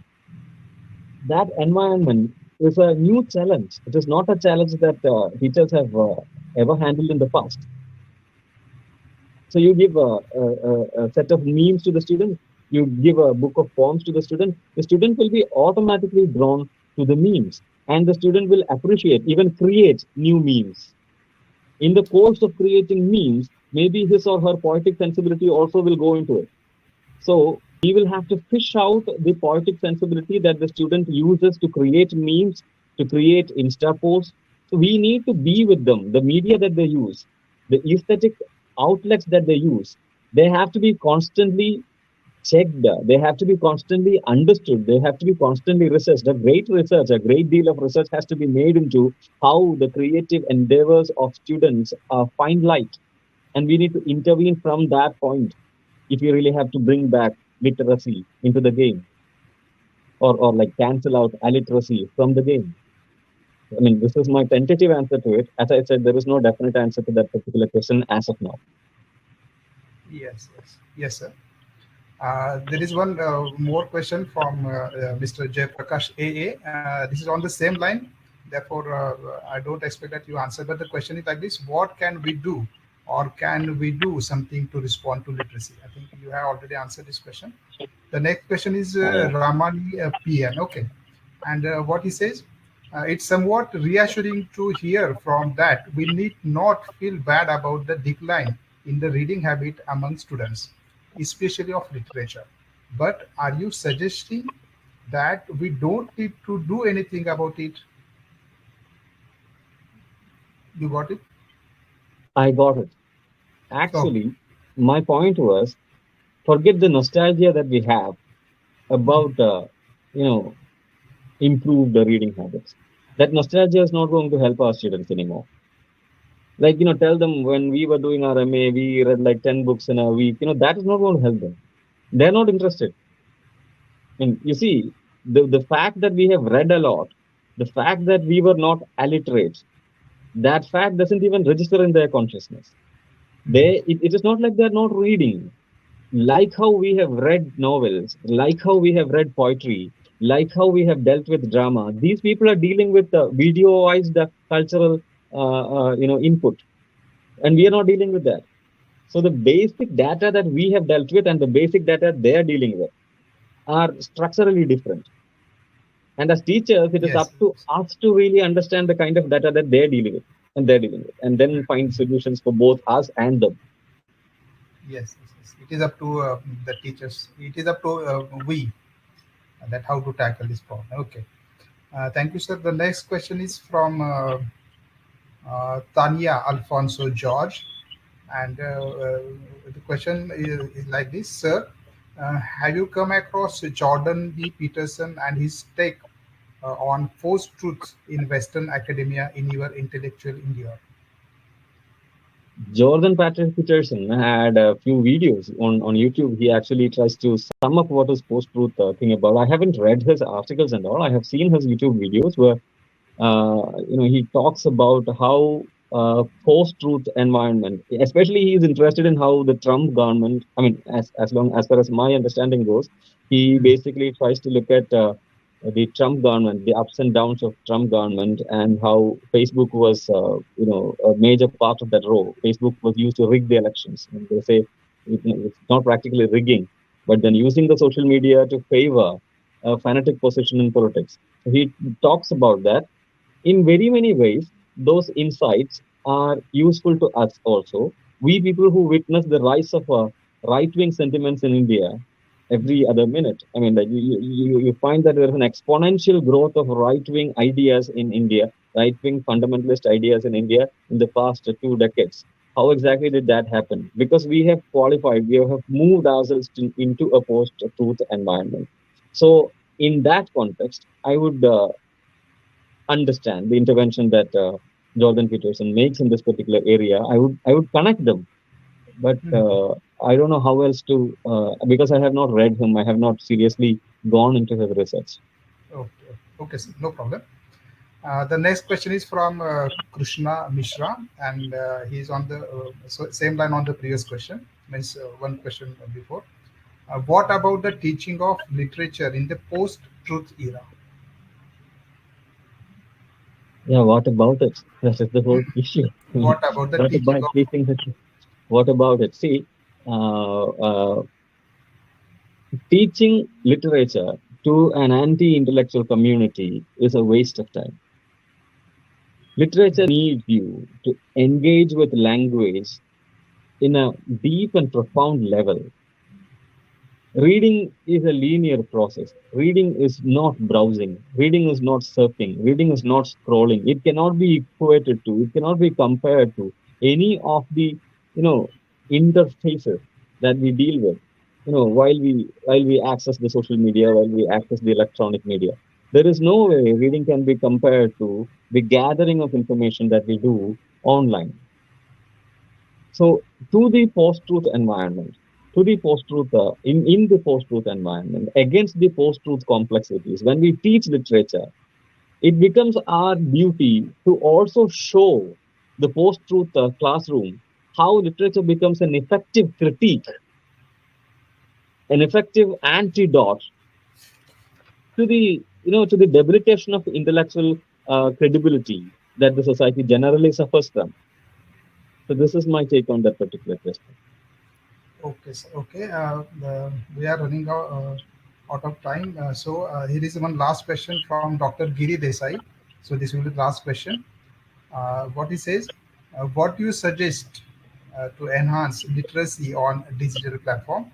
That environment is a new challenge. It is not a challenge that teachers have ever handled in the past. So you give a set of memes to the student, you give a book of poems to the student will be automatically drawn to to the memes, and the student will appreciate, even create new memes. In the course of creating memes, maybe his or her poetic sensibility also will go into it. So we will have to fish out the poetic sensibility that the student uses to create memes, to create Insta posts. So we need to be with them. The media that they use, the aesthetic outlets that they use, they have to be constantly checked. They have to be constantly understood. They have to be constantly researched. A great deal of research has to be made into how the creative endeavors of students find light. And we need to intervene from that point if you really have to bring back literacy into the game, or like cancel out alliteracy from the game. I mean, this is my tentative answer to it. As I said, there is no definite answer to that particular question as of now. Yes, sir. There is one more question from Mr. Jayaprakash AA. This is on the same line. Therefore, I don't expect that you answer. But the question is like this: what can we do, or can we do something to respond to literacy? I think you have already answered this question. The next question is Ramani PN. Okay, and what he says. It's somewhat reassuring to hear from that we need not feel bad about the decline in the reading habit among students, especially of literature. But are you suggesting that we don't need to do anything about it? You got it? I got it. Actually, my point was, forget the nostalgia that we have about, improve the reading habits. That nostalgia is not going to help our students anymore. Like, tell them when we were doing our MA, we read like 10 books in a week. That is not going to help them. They're not interested. And you see, the fact that we have read a lot, the fact that we were not alliterate, that fact doesn't even register in their consciousness. It is not like they're not reading. Like how we have read novels, like how we have read poetry, like how we have dealt with drama, these people are dealing with videoized cultural input, and we are not dealing with that. So the basic data that we have dealt with and the basic data they are dealing with are structurally different. And as teachers, it is up to us to really understand the kind of data that they're dealing with, and then find solutions for both us and them. Yes. It is up to the teachers. It is up to we that how to tackle this problem. Okay. Thank you, sir. The next question is from Tanya Alfonso George. And the question is like this, sir. Have you come across Jordan B. Peterson and his take on post-truths in Western academia in your intellectual endeavor? Jordan Patrick Peterson had a few videos on YouTube. He actually tries to sum up what is post-truth thing about. I haven't read his articles and all. I have seen his YouTube videos where he talks about how post-truth environment, especially he is interested in how the Trump government, I mean, as far as my understanding goes, he basically tries to look at the Trump government, the ups and downs of Trump government, and how Facebook was, a major part of that role. Facebook was used to rig the elections. And they say it's not practically rigging, but then using the social media to favor a fanatic position in politics. So he talks about that. In very many ways, those insights are useful to us also. We people who witness the rise of right-wing sentiments in India every other minute. I mean, you find that there is an exponential growth of right-wing ideas in India, right-wing fundamentalist ideas in India in the past 2 decades. How exactly did that happen? Because we have qualified, we have moved ourselves into a post-truth environment. So in that context, I would understand the intervention that Jordan Peterson makes in this particular area. I would connect them, but I don't know how else to, because I have not read him. I have not seriously gone into his research. Okay, sir, no problem. The next question is from Krishna Mishra, and he's on the same line on the previous question, means one question before. What about the teaching of literature in the post-truth era? Yeah, what about it? That is the whole issue. What about the teaching of... What about it? See, teaching literature to an anti-intellectual community is a waste of time. Literature needs you to engage with language in a deep and profound level. Reading is a linear process. Reading is not browsing. Reading is not surfing. Reading is not scrolling. It cannot be equated to, it cannot be compared to any of the, interfaces that we deal with, while we access the social media, while we access the electronic media. There is no way reading can be compared to the gathering of information that we do online. So, to the post-truth environment, in the post-truth environment, against the post-truth complexities, when we teach literature, it becomes our duty to also show the post-truth classroom how literature becomes an effective critique, an effective antidote to the debilitation of intellectual credibility that the society generally suffers from. So this is my take on that particular question. Okay, sir. Okay, we are running out of time. So here is one last question from Dr. Giri Desai. So this will be the last question. What he says, what do you suggest to enhance literacy on digital platform,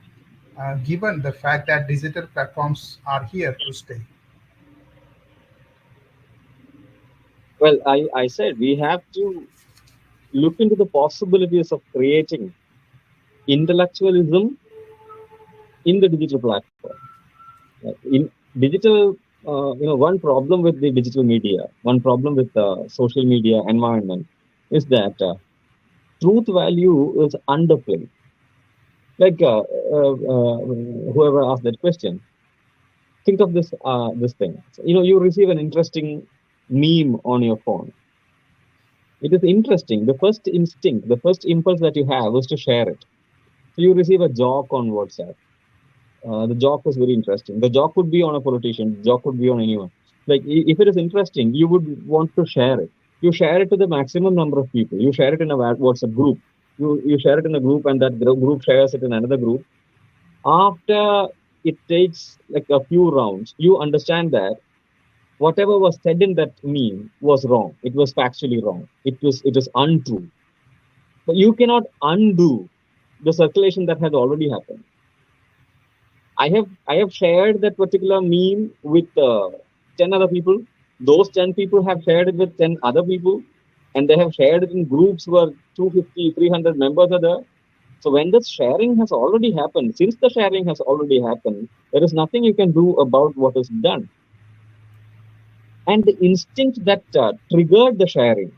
given the fact that digital platforms are here to stay? Well, I said we have to look into the possibilities of creating intellectualism in the digital platform. In digital, one problem with the digital media, one problem with the social media environment is that truth value is underplayed. Like whoever asked that question, think of this thing. So, you receive an interesting meme on your phone. It is interesting. The first instinct, the first impulse that you have is to share it. So you receive a joke on WhatsApp. The joke was very interesting. The joke could be on a politician. The joke could be on anyone. Like, if it is interesting, you would want to share it. You share it to the maximum number of people. You share it in a WhatsApp group. You share it in a group, and that group shares it in another group. After it takes like a few rounds, you understand that whatever was said in that meme was wrong. It was factually wrong. It is untrue. But you cannot undo the circulation that has already happened. I have shared that particular meme with 10 other people. Those 10 people have shared it with 10 other people, and they have shared it in groups where 250, 300 members are there. So when the sharing has already happened, since the sharing has already happened, there is nothing you can do about what is done. And the instinct that triggered the sharing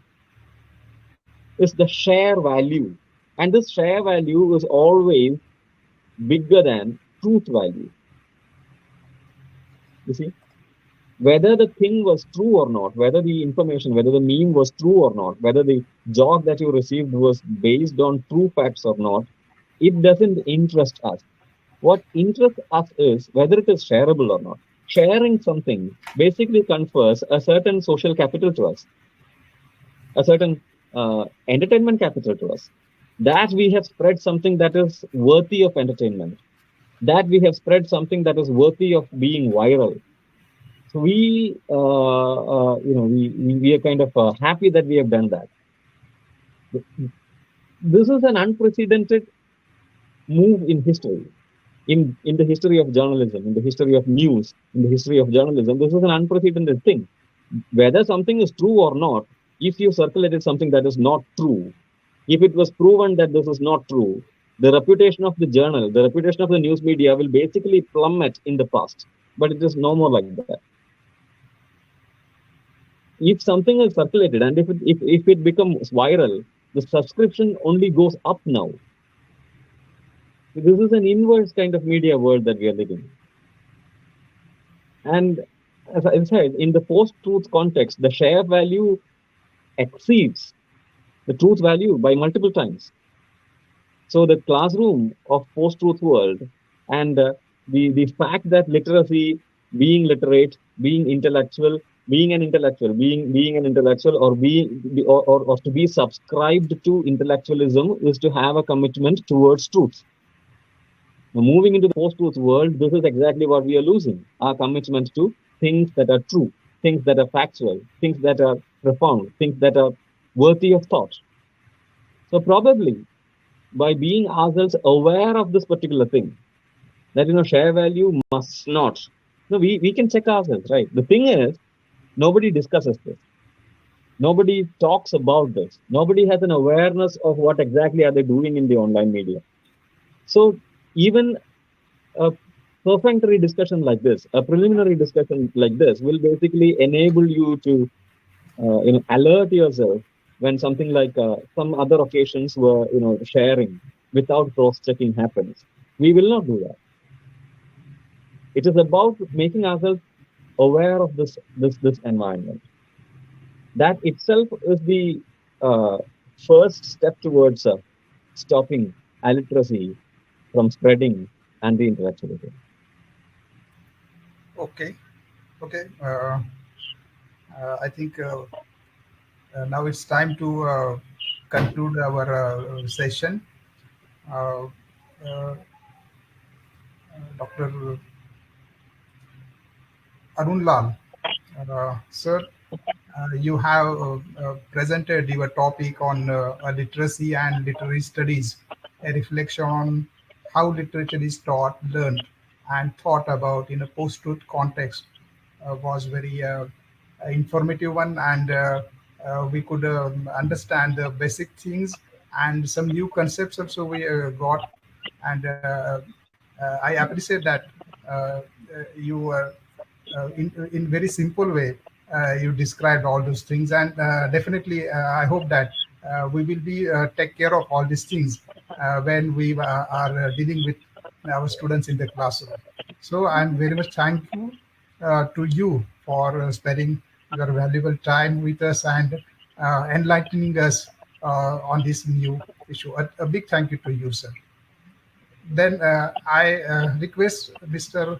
is the share value. And this share value is always bigger than truth value. You see, whether the thing was true or not, whether the information, whether the meme was true or not, whether the job that you received was based on true facts or not, it doesn't interest us. What interests us is whether it is shareable or not. Sharing something basically confers a certain social capital to us, a certain entertainment capital to us. That we have spread something that is worthy of entertainment. That we have spread something that is worthy of being viral. So we are kind of happy that we have done that. This is an unprecedented move in history, in the history of journalism, in the history of news, in the history of journalism. This is an unprecedented thing. Whether something is true or not, if you circulated something that is not true, if it was proven that this is not true, the reputation of the journal, the reputation of the news media will basically plummet in the past. But it is no more like that. If something is circulated and if it becomes viral, the subscription only goes up now. This is an inverse kind of media world that we are living in. And as I said, in the post-truth context, the share value exceeds the truth value by multiple times. So the classroom of post-truth world and the fact that literacy, being literate, being intellectual, being an intellectual, being an intellectual, or to be subscribed to intellectualism is to have a commitment towards truth. Now, moving into the post-truth world, this is exactly what we are losing: our commitment to things that are true, things that are factual, things that are profound, things that are worthy of thought. So probably by being ourselves aware of this particular thing, that share value must not. No, we can check ourselves, right? The thing is, nobody discusses this. Nobody talks about this. Nobody has an awareness of what exactly are they doing in the online media. So even a perfunctory discussion like this, a preliminary discussion like this, will basically enable you to alert yourself when something like some other occasions were sharing without cross-checking happens. We will not do that. It is about making ourselves aware of this environment. That itself is the first step towards stopping illiteracy from spreading and the intellectualism. Okay. I think now it's time to conclude our session. Dr. Arunlal, sir, you have presented your topic on literacy and literary studies, a reflection on how literature is taught, learned, and thought about in a post-truth context. Was very informative one, and we could understand the basic things and some new concepts also we got. And I appreciate that you were in very simple way you described all those things, and definitely I hope that we will be take care of all these things when we are dealing with our students in the classroom. So I'm very much thankful to you for sparing your valuable time with us and enlightening us on this new issue. A big thank you to you, sir. Then I request Mr.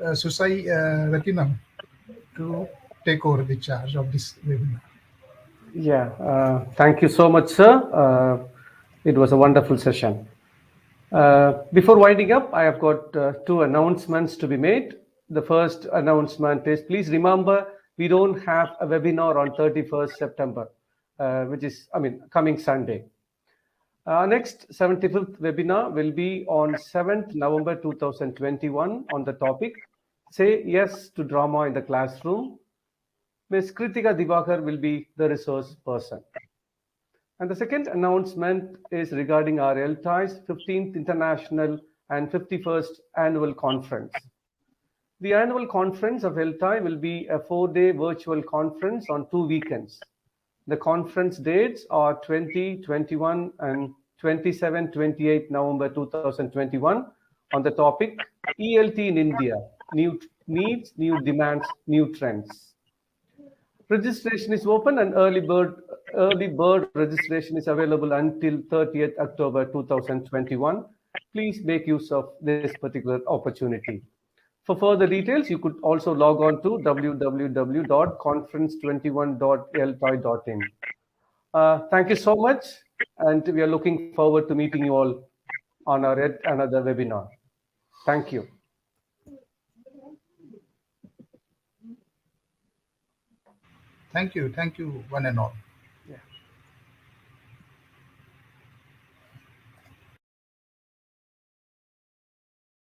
Susai Ratinam to take over the charge of this webinar. Yeah, thank you so much, sir. It was a wonderful session. Before winding up, I have got two announcements to be made. The first announcement is, please remember, we don't have a webinar on 31st September, which is, coming Sunday. Our next 75th webinar will be on 7th November 2021 on the topic, Say Yes to Drama in the Classroom. Ms. Kritika Divakar will be the resource person. And the second announcement is regarding our ELTAI's 15th International and 51st Annual Conference. The annual conference of ELTAI will be a 4-day virtual conference on 2 weekends. The conference dates are 20, 21, and 27, 28 November 2021 on the topic ELT in India, New Needs, New Demands, New Trends. Registration is open and early bird registration is available until 30th October 2021. Please make use of this particular opportunity. For further details, you could also log on to www.conference21.eltai.in. Thank you so much, and we are looking forward to meeting you all on our another webinar. Thank you. Thank you, one and all.